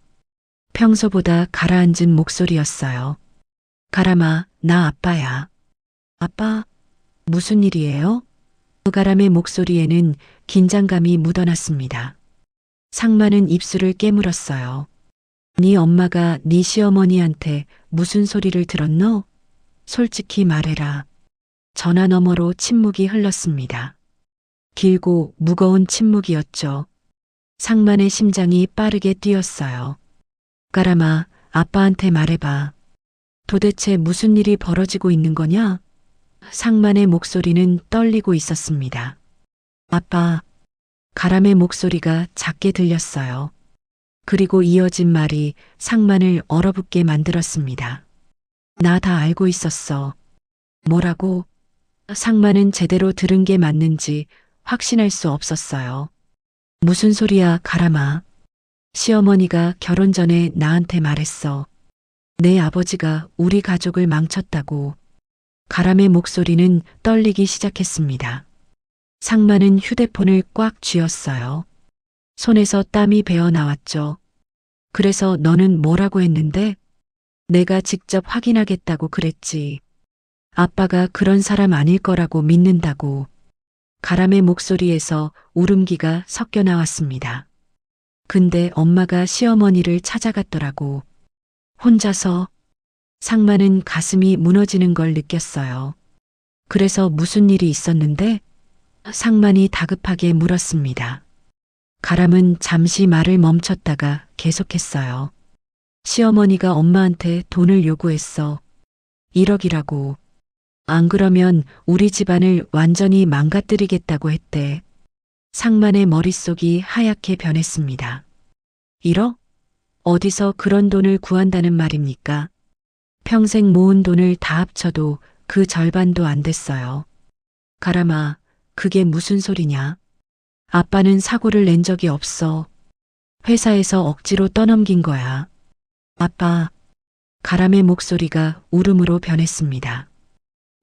평소보다 가라앉은 목소리였어요. 가람아, 나 아빠야. 아빠? 무슨 일이에요? 가람의 목소리에는 긴장감이 묻어났습니다. 상만은 입술을 깨물었어요. 네 엄마가 네 시어머니한테 무슨 소리를 들었노? 솔직히 말해라. 전화 너머로 침묵이 흘렀습니다. 길고 무거운 침묵이었죠. 상만의 심장이 빠르게 뛰었어요. 가람아, 아빠한테 말해봐. 도대체 무슨 일이 벌어지고 있는 거냐? 상만의 목소리는 떨리고 있었습니다. 아빠, 가람의 목소리가 작게 들렸어요. 그리고 이어진 말이 상만을 얼어붙게 만들었습니다. 나 다 알고 있었어. 뭐라고? 상만은 제대로 들은 게 맞는지 확신할 수 없었어요. 무슨 소리야, 가람아. 시어머니가 결혼 전에 나한테 말했어. 내 아버지가 우리 가족을 망쳤다고. 가람의 목소리는 떨리기 시작했습니다. 상만은 휴대폰을 꽉 쥐었어요. 손에서 땀이 배어 나왔죠. 그래서 너는 뭐라고 했는데? 내가 직접 확인하겠다고 그랬지. 아빠가 그런 사람 아닐 거라고 믿는다고. 가람의 목소리에서 울음기가 섞여 나왔습니다. 근데 엄마가 시어머니를 찾아갔더라고. 혼자서. 상만은 가슴이 무너지는 걸 느꼈어요. 그래서 무슨 일이 있었는데? 상만이 다급하게 물었습니다. 가람은 잠시 말을 멈췄다가 계속했어요. 시어머니가 엄마한테 돈을 요구했어. 1억이라고. 안 그러면 우리 집안을 완전히 망가뜨리겠다고 했대. 상만의 머릿속이 하얗게 변했습니다. 1억? 어디서 그런 돈을 구한다는 말입니까? 평생 모은 돈을 다 합쳐도 그 절반도 안 됐어요. 가람아, 그게 무슨 소리냐? 아빠는 사고를 낸 적이 없어. 회사에서 억지로 떠넘긴 거야. 아빠. 가람의 목소리가 울음으로 변했습니다.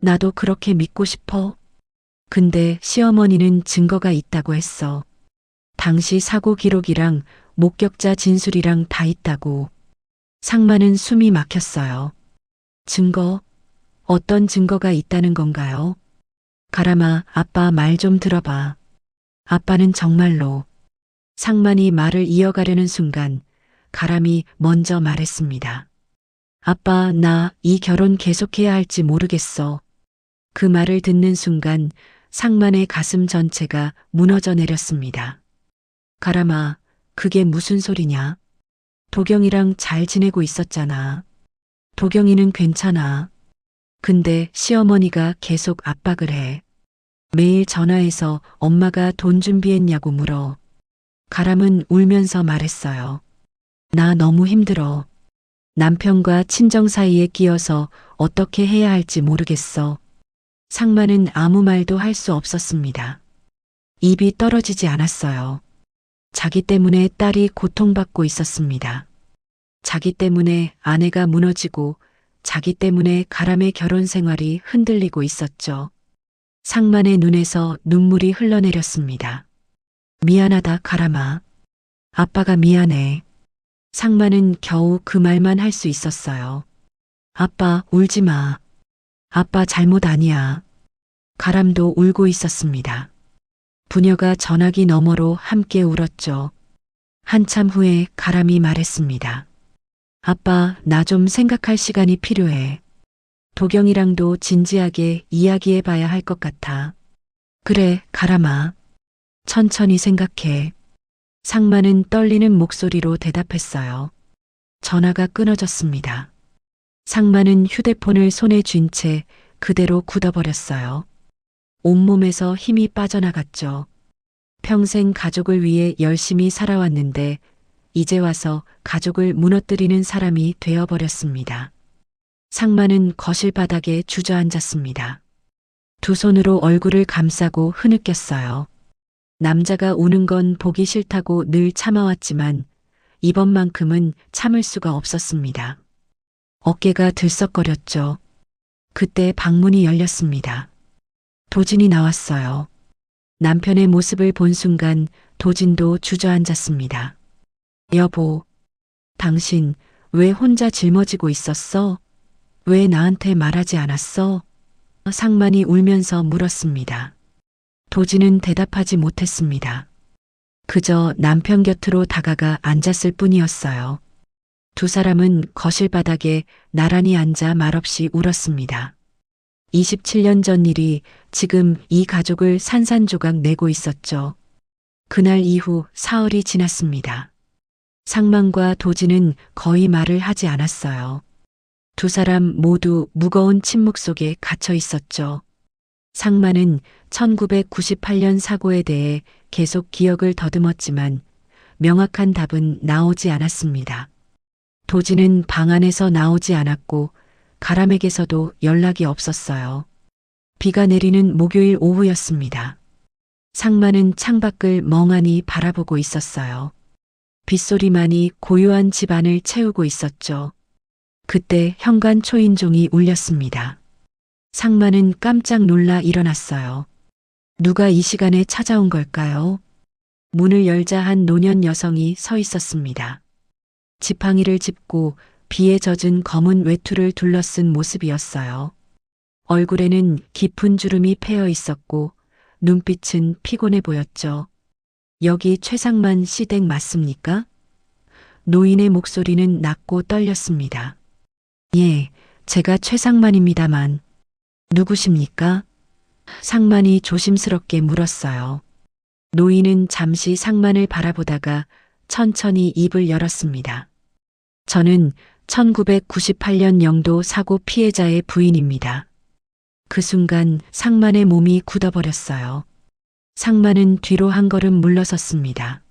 나도 그렇게 믿고 싶어. 근데 시어머니는 증거가 있다고 했어. 당시 사고 기록이랑 목격자 진술이랑 다 있다고. 상만은 숨이 막혔어요. 증거? 어떤 증거가 있다는 건가요? 가람아, 아빠 말 좀 들어봐. 아빠는 정말로. 상만이 말을 이어가려는 순간 가람이 먼저 말했습니다. 아빠, 나 이 결혼 계속해야 할지 모르겠어. 그 말을 듣는 순간 상만의 가슴 전체가 무너져 내렸습니다. 가람아, 그게 무슨 소리냐? 도경이랑 잘 지내고 있었잖아. 도경이는 괜찮아. 근데 시어머니가 계속 압박을 해. 매일 전화해서 엄마가 돈 준비했냐고 물어. 가람은 울면서 말했어요. 나 너무 힘들어. 남편과 친정 사이에 끼어서 어떻게 해야 할지 모르겠어. 상만은 아무 말도 할 수 없었습니다. 입이 떨어지지 않았어요. 자기 때문에 딸이 고통받고 있었습니다. 자기 때문에 아내가 무너지고 자기 때문에 가람의 결혼 생활이 흔들리고 있었죠. 상만의 눈에서 눈물이 흘러내렸습니다. 미안하다, 가람아. 아빠가 미안해. 상만은 겨우 그 말만 할 수 있었어요. 아빠, 울지 마. 아빠 잘못 아니야. 가람도 울고 있었습니다. 부녀가 전화기 너머로 함께 울었죠. 한참 후에 가람이 말했습니다. 아빠, 나 좀 생각할 시간이 필요해. 도경이랑도 진지하게 이야기해 봐야 할 것 같아. 그래, 가람아. 천천히 생각해. 상만은 떨리는 목소리로 대답했어요. 전화가 끊어졌습니다. 상만은 휴대폰을 손에 쥔 채 그대로 굳어버렸어요. 온몸에서 힘이 빠져나갔죠. 평생 가족을 위해 열심히 살아왔는데 이제 와서 가족을 무너뜨리는 사람이 되어버렸습니다. 상만은 거실 바닥에 주저앉았습니다. 두 손으로 얼굴을 감싸고 흐느꼈어요. 남자가 우는 건 보기 싫다고 늘 참아왔지만 이번만큼은 참을 수가 없었습니다. 어깨가 들썩거렸죠. 그때 방문이 열렸습니다. 도진이 나왔어요. 남편의 모습을 본 순간 도진도 주저앉았습니다. 여보, 당신 왜 혼자 짊어지고 있었어? 왜 나한테 말하지 않았어? 상만이 울면서 물었습니다. 도진은 대답하지 못했습니다. 그저 남편 곁으로 다가가 앉았을 뿐이었어요. 두 사람은 거실 바닥에 나란히 앉아 말없이 울었습니다. 27년 전 일이 지금 이 가족을 산산조각 내고 있었죠. 그날 이후 사흘이 지났습니다. 상만과 도진은 거의 말을 하지 않았어요. 두 사람 모두 무거운 침묵 속에 갇혀 있었죠. 상만은 1998년 사고에 대해 계속 기억을 더듬었지만 명확한 답은 나오지 않았습니다. 도진은 방 안에서 나오지 않았고 가람에게서도 연락이 없었어요. 비가 내리는 목요일 오후였습니다. 상만은 창밖을 멍하니 바라보고 있었어요. 빗소리만이 고요한 집 안을 채우고 있었죠. 그때 현관 초인종이 울렸습니다. 상만은 깜짝 놀라 일어났어요. 누가 이 시간에 찾아온 걸까요? 문을 열자 한 노년 여성이 서 있었습니다. 지팡이를 짚고 비에 젖은 검은 외투를 둘러쓴 모습이었어요. 얼굴에는 깊은 주름이 패여 있었고 눈빛은 피곤해 보였죠. 여기 최상만 씨 댁 맞습니까? 노인의 목소리는 낮고 떨렸습니다. 예, 제가 최상만입니다만. 누구십니까? 상만이 조심스럽게 물었어요. 노인은 잠시 상만을 바라보다가 천천히 입을 열었습니다. 저는 1998년 영도 사고 피해자의 부인입니다. 그 순간 상만의 몸이 굳어버렸어요. 상만은 뒤로 한 걸음 물러섰습니다.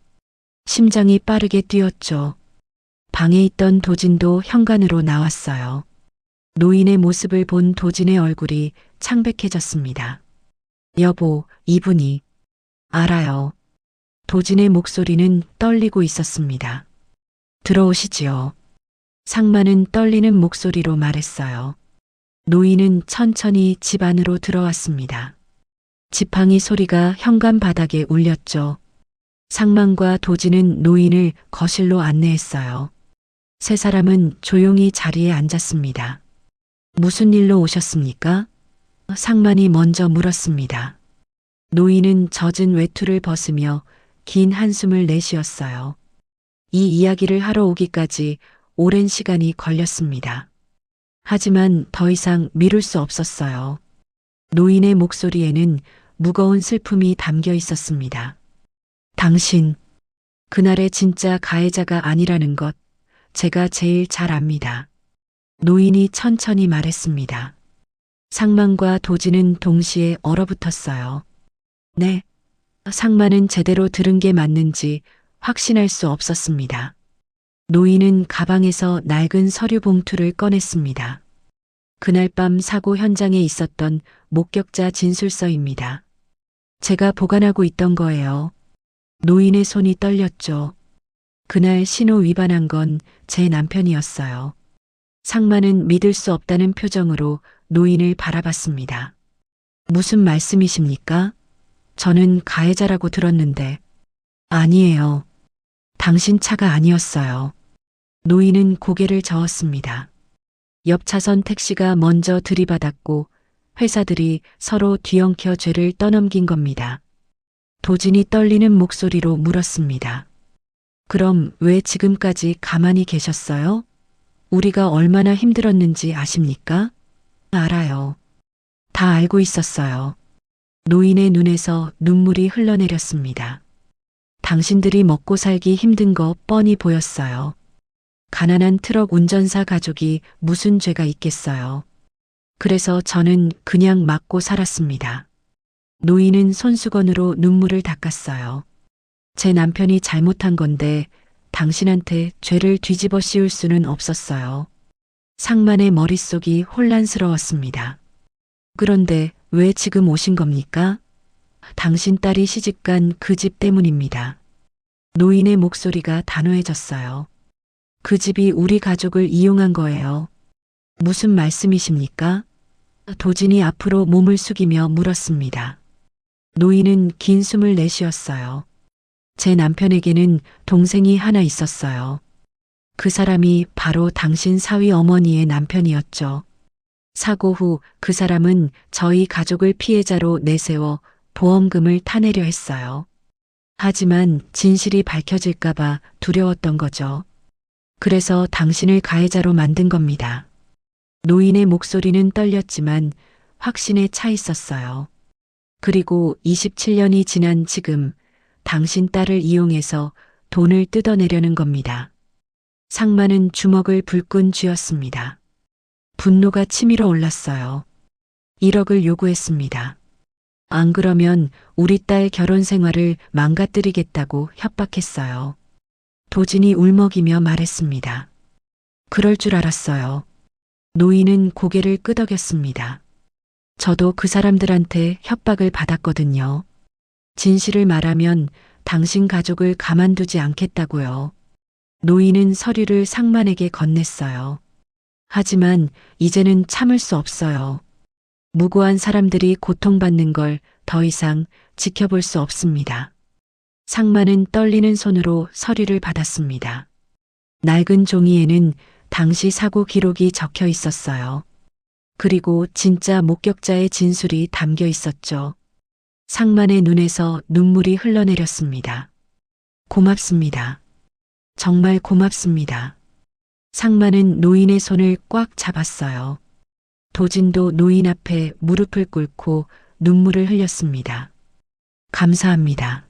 심장이 빠르게 뛰었죠. 방에 있던 도진도 현관으로 나왔어요. 노인의 모습을 본 도진의 얼굴이 창백해졌습니다. 여보, 이분이. 알아요. 도진의 목소리는 떨리고 있었습니다. 들어오시지요. 상만은 떨리는 목소리로 말했어요. 노인은 천천히 집 안으로 들어왔습니다. 지팡이 소리가 현관 바닥에 울렸죠. 상만과 도진은 노인을 거실로 안내했어요. 세 사람은 조용히 자리에 앉았습니다. 무슨 일로 오셨습니까? 상만이 먼저 물었습니다. 노인은 젖은 외투를 벗으며 긴 한숨을 내쉬었어요. 이 이야기를 하러 오기까지 오랜 시간이 걸렸습니다. 하지만 더 이상 미룰 수 없었어요. 노인의 목소리에는 무거운 슬픔이 담겨 있었습니다. 당신, 그날의 진짜 가해자가 아니라는 것, 제가 제일 잘 압니다. 노인이 천천히 말했습니다. 상만과 도진은 동시에 얼어붙었어요. 네. 상만은 제대로 들은 게 맞는지 확신할 수 없었습니다. 노인은 가방에서 낡은 서류 봉투를 꺼냈습니다. 그날 밤 사고 현장에 있었던 목격자 진술서입니다. 제가 보관하고 있던 거예요. 노인의 손이 떨렸죠. 그날 신호 위반한 건 제 남편이었어요. 상만은 믿을 수 없다는 표정으로 노인을 바라봤습니다. 무슨 말씀이십니까? 저는 가해자라고 들었는데. 아니에요. 당신 차가 아니었어요. 노인은 고개를 저었습니다. 옆 차선 택시가 먼저 들이받았고 회사들이 서로 뒤엉켜 죄를 떠넘긴 겁니다. 도진이 떨리는 목소리로 물었습니다. 그럼 왜 지금까지 가만히 계셨어요? 우리가 얼마나 힘들었는지 아십니까? 알아요. 다 알고 있었어요. 노인의 눈에서 눈물이 흘러내렸습니다. 당신들이 먹고 살기 힘든 거 뻔히 보였어요. 가난한 트럭 운전사 가족이 무슨 죄가 있겠어요. 그래서 저는 그냥 맞고 살았습니다. 노인은 손수건으로 눈물을 닦았어요. 제 남편이 잘못한 건데 당신한테 죄를 뒤집어 씌울 수는 없었어요. 상만의 머릿속이 혼란스러웠습니다. 그런데 왜 지금 오신 겁니까? 당신 딸이 시집간 그 집 때문입니다. 노인의 목소리가 단호해졌어요. 그 집이 우리 가족을 이용한 거예요. 무슨 말씀이십니까? 도진이 앞으로 몸을 숙이며 물었습니다. 노인은 긴 숨을 내쉬었어요. 제 남편에게는 동생이 하나 있었어요. 그 사람이 바로 당신 사위 어머니의 남편이었죠. 사고 후 그 사람은 저희 가족을 피해자로 내세워 보험금을 타내려 했어요. 하지만 진실이 밝혀질까봐 두려웠던 거죠. 그래서 당신을 가해자로 만든 겁니다. 노인의 목소리는 떨렸지만 확신에 차 있었어요. 그리고 27년이 지난 지금 당신 딸을 이용해서 돈을 뜯어내려는 겁니다. 상만은 주먹을 불끈 쥐었습니다. 분노가 치밀어 올랐어요. 1억을 요구했습니다. 안 그러면 우리 딸 결혼 생활을 망가뜨리겠다고 협박했어요. 도진이 울먹이며 말했습니다. 그럴 줄 알았어요. 노인은 고개를 끄덕였습니다. 저도 그 사람들한테 협박을 받았거든요. 진실을 말하면 당신 가족을 가만두지 않겠다고요. 노인은 서류를 상만에게 건넸어요. 하지만 이제는 참을 수 없어요. 무고한 사람들이 고통받는 걸 더 이상 지켜볼 수 없습니다. 상만은 떨리는 손으로 서류를 받았습니다. 낡은 종이에는 당시 사고 기록이 적혀 있었어요. 그리고 진짜 목격자의 진술이 담겨 있었죠. 상만의 눈에서 눈물이 흘러내렸습니다. 고맙습니다. 정말 고맙습니다. 상만은 노인의 손을 꽉 잡았어요. 도진도 노인 앞에 무릎을 꿇고 눈물을 흘렸습니다. 감사합니다.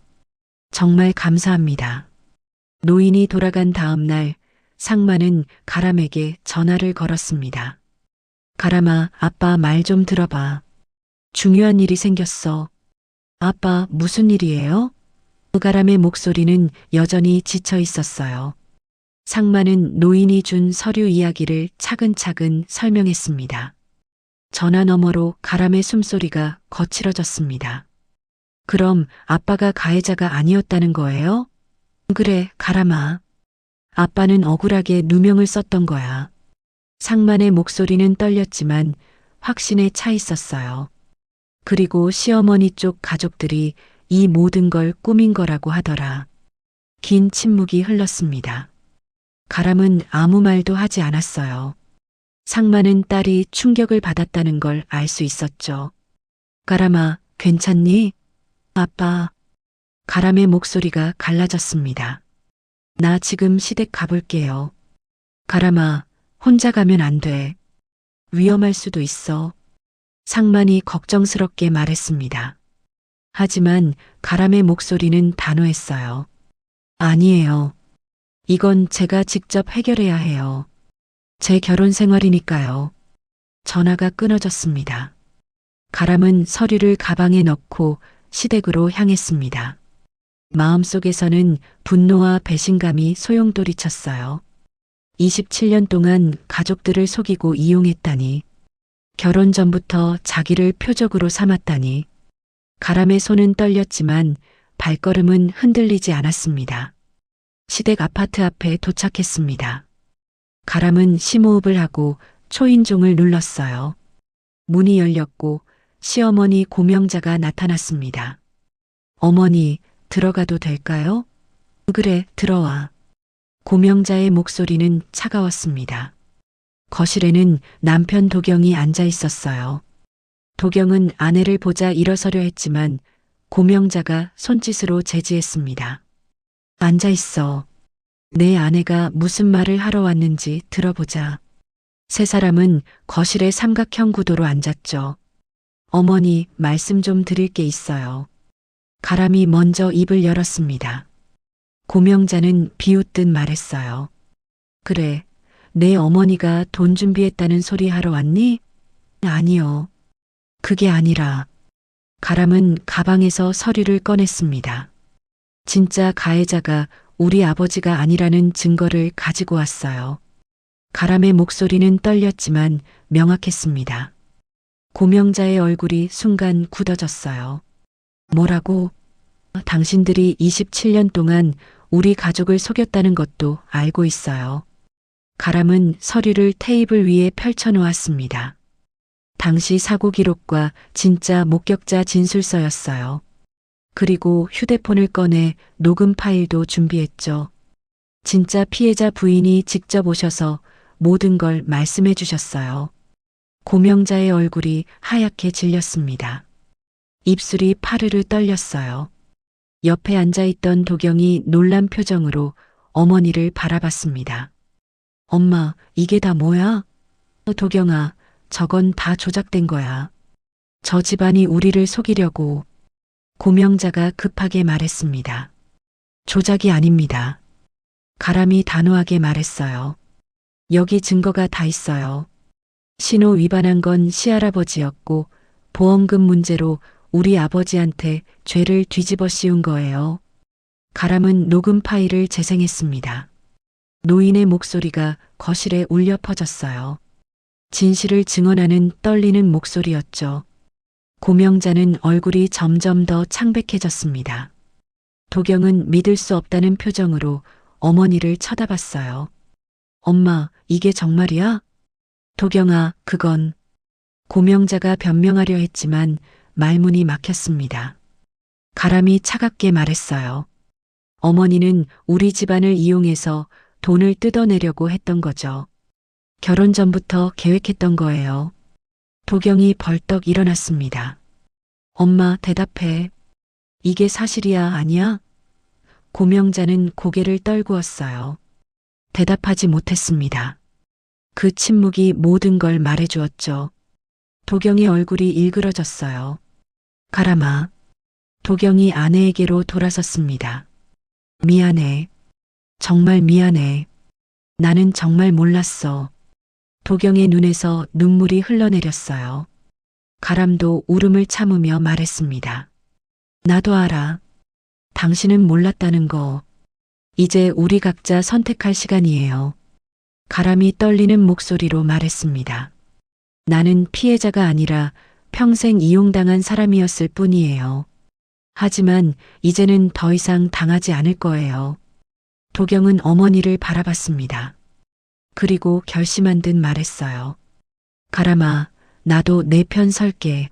정말 감사합니다. 노인이 돌아간 다음 날 상만은 가람에게 전화를 걸었습니다. 가람아, 아빠 말 좀 들어봐. 중요한 일이 생겼어. 아빠, 무슨 일이에요? 가람의 목소리는 여전히 지쳐 있었어요. 상만은 노인이 준 서류 이야기를 차근차근 설명했습니다. 전화 너머로 가람의 숨소리가 거칠어졌습니다. 그럼 아빠가 가해자가 아니었다는 거예요? 그래, 가람아. 아빠는 억울하게 누명을 썼던 거야. 상만의 목소리는 떨렸지만 확신에 차 있었어요. 그리고 시어머니 쪽 가족들이 이 모든 걸 꾸민 거라고 하더라. 긴 침묵이 흘렀습니다. 가람은 아무 말도 하지 않았어요. 상만은 딸이 충격을 받았다는 걸 알 수 있었죠. 가람아, 괜찮니? 아빠. 가람의 목소리가 갈라졌습니다. 나 지금 시댁 가볼게요. 가람아, 혼자 가면 안 돼. 위험할 수도 있어. 상만이 걱정스럽게 말했습니다. 하지만 가람의 목소리는 단호했어요. 아니에요. 이건 제가 직접 해결해야 해요. 제 결혼 생활이니까요. 전화가 끊어졌습니다. 가람은 서류를 가방에 넣고 시댁으로 향했습니다. 마음속에서는 분노와 배신감이 소용돌이쳤어요. 27년 동안 가족들을 속이고 이용했다니. 결혼 전부터 자기를 표적으로 삼았다니. 가람의 손은 떨렸지만 발걸음은 흔들리지 않았습니다. 시댁 아파트 앞에 도착했습니다. 가람은 심호흡을 하고 초인종을 눌렀어요. 문이 열렸고 시어머니 고명자가 나타났습니다. 어머니, 들어가도 될까요? 그래, 들어와. 고명자의 목소리는 차가웠습니다. 거실에는 남편 도경이 앉아 있었어요. 도경은 아내를 보자 일어서려 했지만 고명자가 손짓으로 제지했습니다. 앉아 있어. 내 아내가 무슨 말을 하러 왔는지 들어보자. 세 사람은 거실의 삼각형 구도로 앉았죠. 어머니, 말씀 좀 드릴 게 있어요. 가람이 먼저 입을 열었습니다. 고명자는 비웃듯 말했어요. 그래, 내 어머니가 돈 준비했다는 소리 하러 왔니? 아니요. 그게 아니라. 가람은 가방에서 서류를 꺼냈습니다. 진짜 가해자가 우리 아버지가 아니라는 증거를 가지고 왔어요. 가람의 목소리는 떨렸지만 명확했습니다. 고명자의 얼굴이 순간 굳어졌어요. 뭐라고? 당신들이 27년 동안 우리 가족을 속였다는 것도 알고 있어요. 가람은 서류를 테이블 위에 펼쳐놓았습니다. 당시 사고 기록과 진짜 목격자 진술서였어요. 그리고 휴대폰을 꺼내 녹음 파일도 준비했죠. 진짜 피해자 부인이 직접 오셔서 모든 걸 말씀해 주셨어요. 고명자의 얼굴이 하얗게 질렸습니다. 입술이 파르르 떨렸어요. 옆에 앉아있던 도경이 놀란 표정으로 어머니를 바라봤습니다. 엄마, 이게 다 뭐야? 도경아, 저건 다 조작된 거야. 저 집안이 우리를 속이려고. 고명자가 급하게 말했습니다. 조작이 아닙니다. 가람이 단호하게 말했어요. 여기 증거가 다 있어요. 신호 위반한 건 시할아버지였고 보험금 문제로 우리 아버지한테 죄를 뒤집어 씌운 거예요. 가람은 녹음 파일을 재생했습니다. 노인의 목소리가 거실에 울려 퍼졌어요. 진실을 증언하는 떨리는 목소리였죠. 고명자는 얼굴이 점점 더 창백해졌습니다. 도경은 믿을 수 없다는 표정으로 어머니를 쳐다봤어요. 엄마, 이게 정말이야? 도경아, 그건. 고명자가 변명하려 했지만 말문이 막혔습니다. 가람이 차갑게 말했어요. 어머니는 우리 집안을 이용해서 돈을 뜯어내려고 했던 거죠. 결혼 전부터 계획했던 거예요. 도경이 벌떡 일어났습니다. 엄마, 대답해. 이게 사실이야, 아니야? 고명자는 고개를 떨구었어요. 대답하지 못했습니다. 그 침묵이 모든 걸 말해주었죠. 도경의 얼굴이 일그러졌어요. 가람아. 도경이 아내에게로 돌아섰습니다. 미안해. 정말 미안해. 나는 정말 몰랐어. 도경의 눈에서 눈물이 흘러내렸어요. 가람도 울음을 참으며 말했습니다. 나도 알아. 당신은 몰랐다는 거. 이제 우리 각자 선택할 시간이에요. 가람이 떨리는 목소리로 말했습니다. 나는 피해자가 아니라 평생 이용당한 사람이었을 뿐이에요. 하지만 이제는 더 이상 당하지 않을 거예요. 도경은 어머니를 바라봤습니다. 그리고 결심한 듯 말했어요. 가람아, 나도 내 편 설게.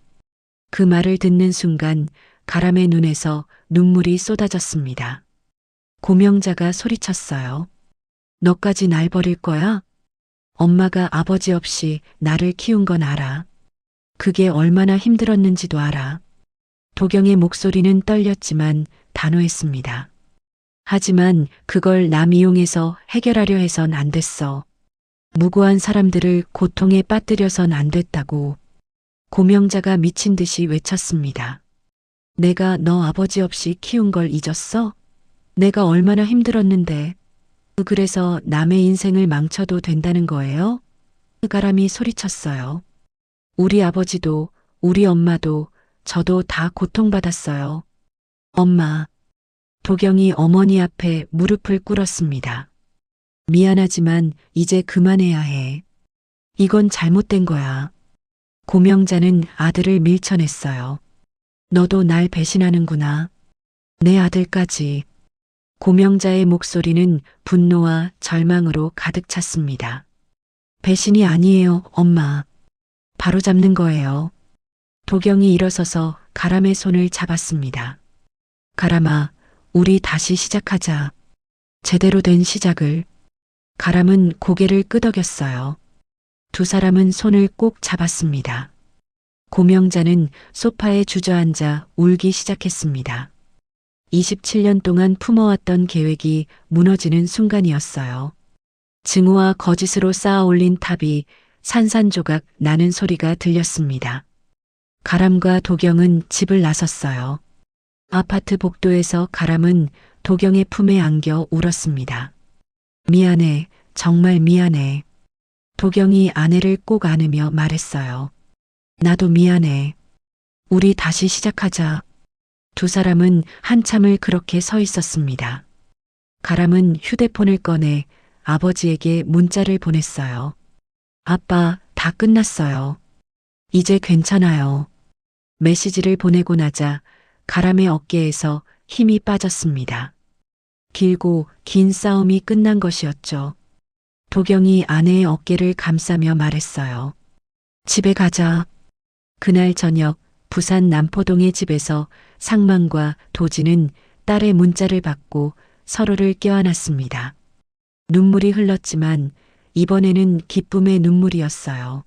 그 말을 듣는 순간 가람의 눈에서 눈물이 쏟아졌습니다. 고명자가 소리쳤어요. 너까지 날 버릴 거야? 엄마가 아버지 없이 나를 키운 건 알아. 그게 얼마나 힘들었는지도 알아. 도경의 목소리는 떨렸지만 단호했습니다. 하지만 그걸 남 이용해서 해결하려 해선 안 됐어. 무고한 사람들을 고통에 빠뜨려선 안 됐다고. 고명자가 미친 듯이 외쳤습니다. 내가 너 아버지 없이 키운 걸 잊었어? 내가 얼마나 힘들었는데. 그래서 남의 인생을 망쳐도 된다는 거예요? 가람이 소리쳤어요. 우리 아버지도, 우리 엄마도, 저도 다 고통받았어요. 엄마. 도경이 어머니 앞에 무릎을 꿇었습니다. 미안하지만 이제 그만해야 해. 이건 잘못된 거야. 고명자는 아들을 밀쳐냈어요. 너도 날 배신하는구나. 내 아들까지. 고명자의 목소리는 분노와 절망으로 가득 찼습니다. 배신이 아니에요, 엄마. 바로잡는 거예요. 도경이 일어서서 가람의 손을 잡았습니다. 가람아, 우리 다시 시작하자. 제대로 된 시작을. 가람은 고개를 끄덕였어요. 두 사람은 손을 꼭 잡았습니다. 고명자는 소파에 주저앉아 울기 시작했습니다. 27년 동안 품어왔던 계획이 무너지는 순간이었어요. 증오와 거짓으로 쌓아 올린 탑이 산산조각 나는 소리가 들렸습니다. 가람과 도경은 집을 나섰어요. 아파트 복도에서 가람은 도경의 품에 안겨 울었습니다. 미안해, 정말 미안해. 도경이 아내를 꼭 안으며 말했어요. 나도 미안해. 우리 다시 시작하자. 두 사람은 한참을 그렇게 서 있었습니다. 가람은 휴대폰을 꺼내 아버지에게 문자를 보냈어요. 아빠, 다 끝났어요. 이제 괜찮아요. 메시지를 보내고 나자 가람의 어깨에서 힘이 빠졌습니다. 길고 긴 싸움이 끝난 것이었죠. 도경이 아내의 어깨를 감싸며 말했어요. 집에 가자. 그날 저녁 부산 남포동의 집에서 상만과 도진은 딸의 문자를 받고 서로를 껴안았습니다. 눈물이 흘렀지만 이번에는 기쁨의 눈물이었어요.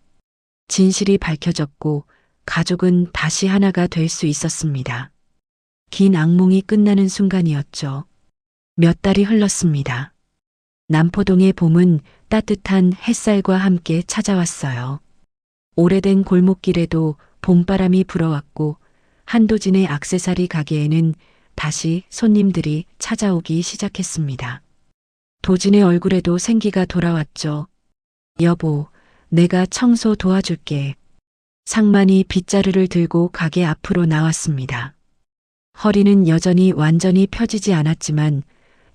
진실이 밝혀졌고 가족은 다시 하나가 될 수 있었습니다. 긴 악몽이 끝나는 순간이었죠. 몇 달이 흘렀습니다. 남포동의 봄은 따뜻한 햇살과 함께 찾아왔어요. 오래된 골목길에도 봄바람이 불어왔고 한도진의 액세서리 가게에는 다시 손님들이 찾아오기 시작했습니다. 도진의 얼굴에도 생기가 돌아왔죠. 여보, 내가 청소 도와줄게. 상만이 빗자루를 들고 가게 앞으로 나왔습니다. 허리는 여전히 완전히 펴지지 않았지만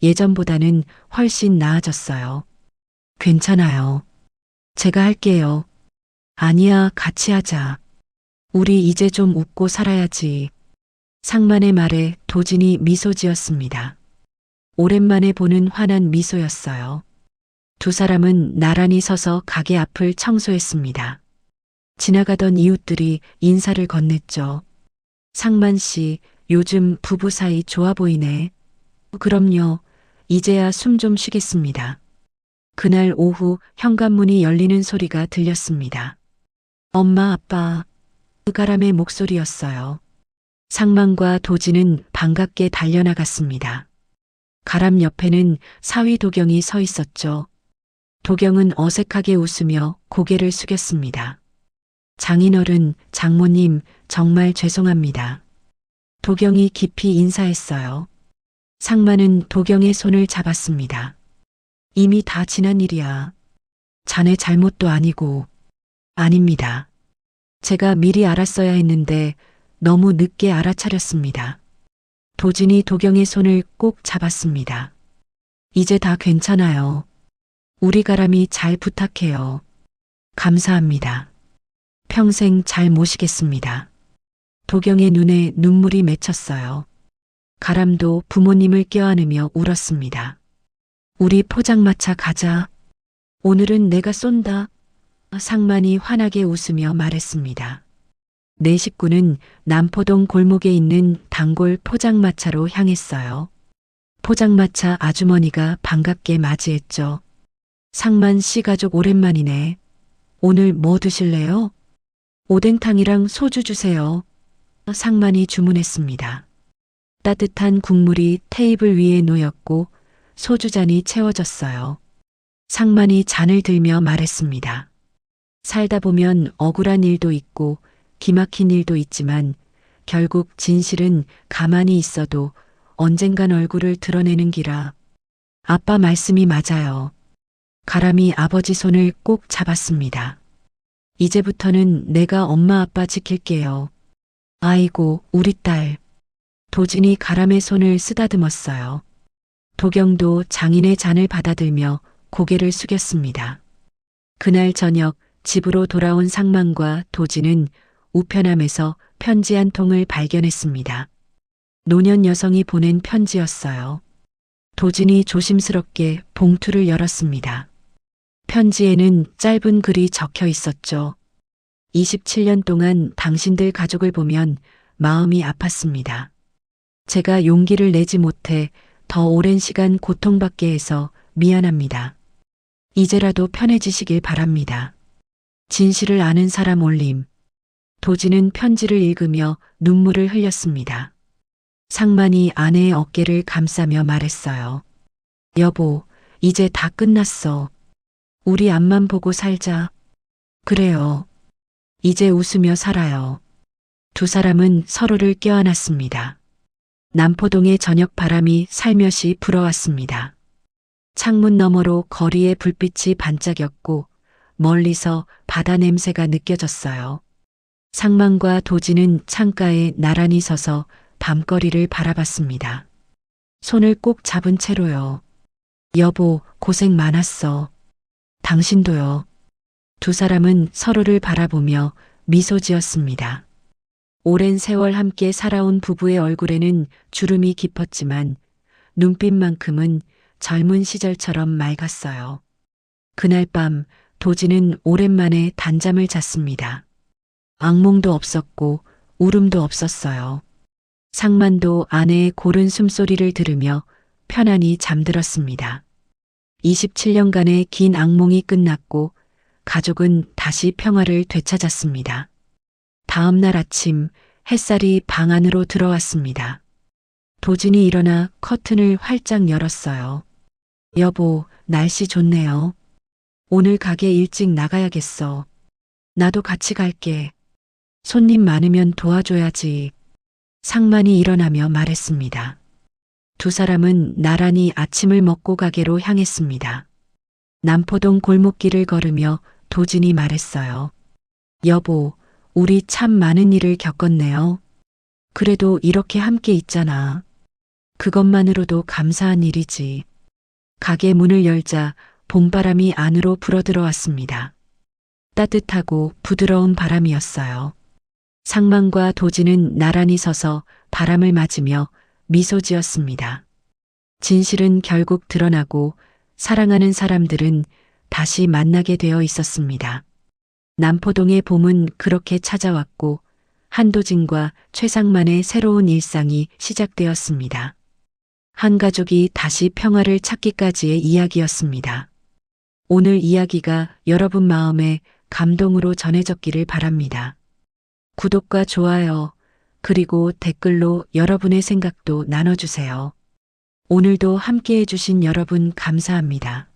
예전보다는 훨씬 나아졌어요. 괜찮아요. 제가 할게요. 아니야, 같이 하자. 우리 이제 좀 웃고 살아야지. 상만의 말에 도진이 미소 지었습니다. 오랜만에 보는 환한 미소였어요. 두 사람은 나란히 서서 가게 앞을 청소했습니다. 지나가던 이웃들이 인사를 건넸죠. 상만 씨, 요즘 부부 사이 좋아 보이네. 그럼요. 이제야 숨 좀 쉬겠습니다. 그날 오후 현관문이 열리는 소리가 들렸습니다. 엄마, 아빠, 의가람의 목소리였어요. 상만과 도진은 반갑게 달려나갔습니다. 가람 옆에는 사위 도경이 서 있었죠. 도경은 어색하게 웃으며 고개를 숙였습니다. 장인어른, 장모님, 정말 죄송합니다. 도경이 깊이 인사했어요. 상만은 도경의 손을 잡았습니다. 이미 다 지난 일이야. 자네 잘못도 아니고. 아닙니다. 제가 미리 알았어야 했는데 너무 늦게 알아차렸습니다. 도진이 도경의 손을 꼭 잡았습니다. 이제 다 괜찮아요. 우리 가람이 잘 부탁해요. 감사합니다. 평생 잘 모시겠습니다. 도경의 눈에 눈물이 맺혔어요. 가람도 부모님을 껴안으며 울었습니다. 우리 포장마차 가자. 오늘은 내가 쏜다. 상만이 환하게 웃으며 말했습니다. 네 식구는 남포동 골목에 있는 단골 포장마차로 향했어요. 포장마차 아주머니가 반갑게 맞이했죠. 상만 씨 가족 오랜만이네. 오늘 뭐 드실래요? 오뎅탕이랑 소주 주세요. 상만이 주문했습니다. 따뜻한 국물이 테이블 위에 놓였고 소주잔이 채워졌어요. 상만이 잔을 들며 말했습니다. 살다 보면 억울한 일도 있고 기막힌 일도 있지만 결국 진실은 가만히 있어도 언젠간 얼굴을 드러내는 기라. 아빠 말씀이 맞아요. 가람이 아버지 손을 꼭 잡았습니다. 이제부터는 내가 엄마 아빠 지킬게요. 아이고, 우리 딸. 도진이 가람의 손을 쓰다듬었어요. 도경도 장인의 잔을 받아들며 고개를 숙였습니다. 그날 저녁 집으로 돌아온 상만과 도진은 우편함에서 편지 한 통을 발견했습니다. 노년 여성이 보낸 편지였어요. 도진이 조심스럽게 봉투를 열었습니다. 편지에는 짧은 글이 적혀 있었죠. 27년 동안 당신들 가족을 보면 마음이 아팠습니다. 제가 용기를 내지 못해 더 오랜 시간 고통받게 해서 미안합니다. 이제라도 편해지시길 바랍니다. 진실을 아는 사람 올림. 도진은 편지를 읽으며 눈물을 흘렸습니다. 상만이 아내의 어깨를 감싸며 말했어요. 여보, 이제 다 끝났어. 우리 앞만 보고 살자. 그래요. 이제 웃으며 살아요. 두 사람은 서로를 껴안았습니다. 남포동의 저녁 바람이 살며시 불어왔습니다. 창문 너머로 거리의 불빛이 반짝였고 멀리서 바다 냄새가 느껴졌어요. 상만과 도진은 창가에 나란히 서서 밤거리를 바라봤습니다. 손을 꼭 잡은 채로요. 여보, 고생 많았어. 당신도요. 두 사람은 서로를 바라보며 미소 지었습니다. 오랜 세월 함께 살아온 부부의 얼굴에는 주름이 깊었지만 눈빛만큼은 젊은 시절처럼 맑았어요. 그날 밤 도진은 오랜만에 단잠을 잤습니다. 악몽도 없었고 울음도 없었어요. 상만도 아내의 고른 숨소리를 들으며 편안히 잠들었습니다. 27년간의 긴 악몽이 끝났고 가족은 다시 평화를 되찾았습니다. 다음 날 아침 햇살이 방 안으로 들어왔습니다. 도진이 일어나 커튼을 활짝 열었어요. 여보, 날씨 좋네요. 오늘 가게 일찍 나가야겠어. 나도 같이 갈게. 손님 많으면 도와줘야지. 상만이 일어나며 말했습니다. 두 사람은 나란히 아침을 먹고 가게로 향했습니다. 남포동 골목길을 걸으며 도진이 말했어요. 여보, 우리 참 많은 일을 겪었네요. 그래도 이렇게 함께 있잖아. 그것만으로도 감사한 일이지. 가게 문을 열자 봄바람이 안으로 불어들어왔습니다. 따뜻하고 부드러운 바람이었어요. 상만과 도진은 나란히 서서 바람을 맞으며 미소 지었습니다. 진실은 결국 드러나고 사랑하는 사람들은 다시 만나게 되어 있었습니다. 남포동의 봄은 그렇게 찾아왔고 한도진과 최상만의 새로운 일상이 시작되었습니다. 한 가족이 다시 평화를 찾기까지의 이야기였습니다. 오늘 이야기가 여러분 마음에 감동으로 전해졌기를 바랍니다. 구독과 좋아요, 그리고 댓글로 여러분의 생각도 나눠주세요. 오늘도 함께 해주신 여러분 감사합니다.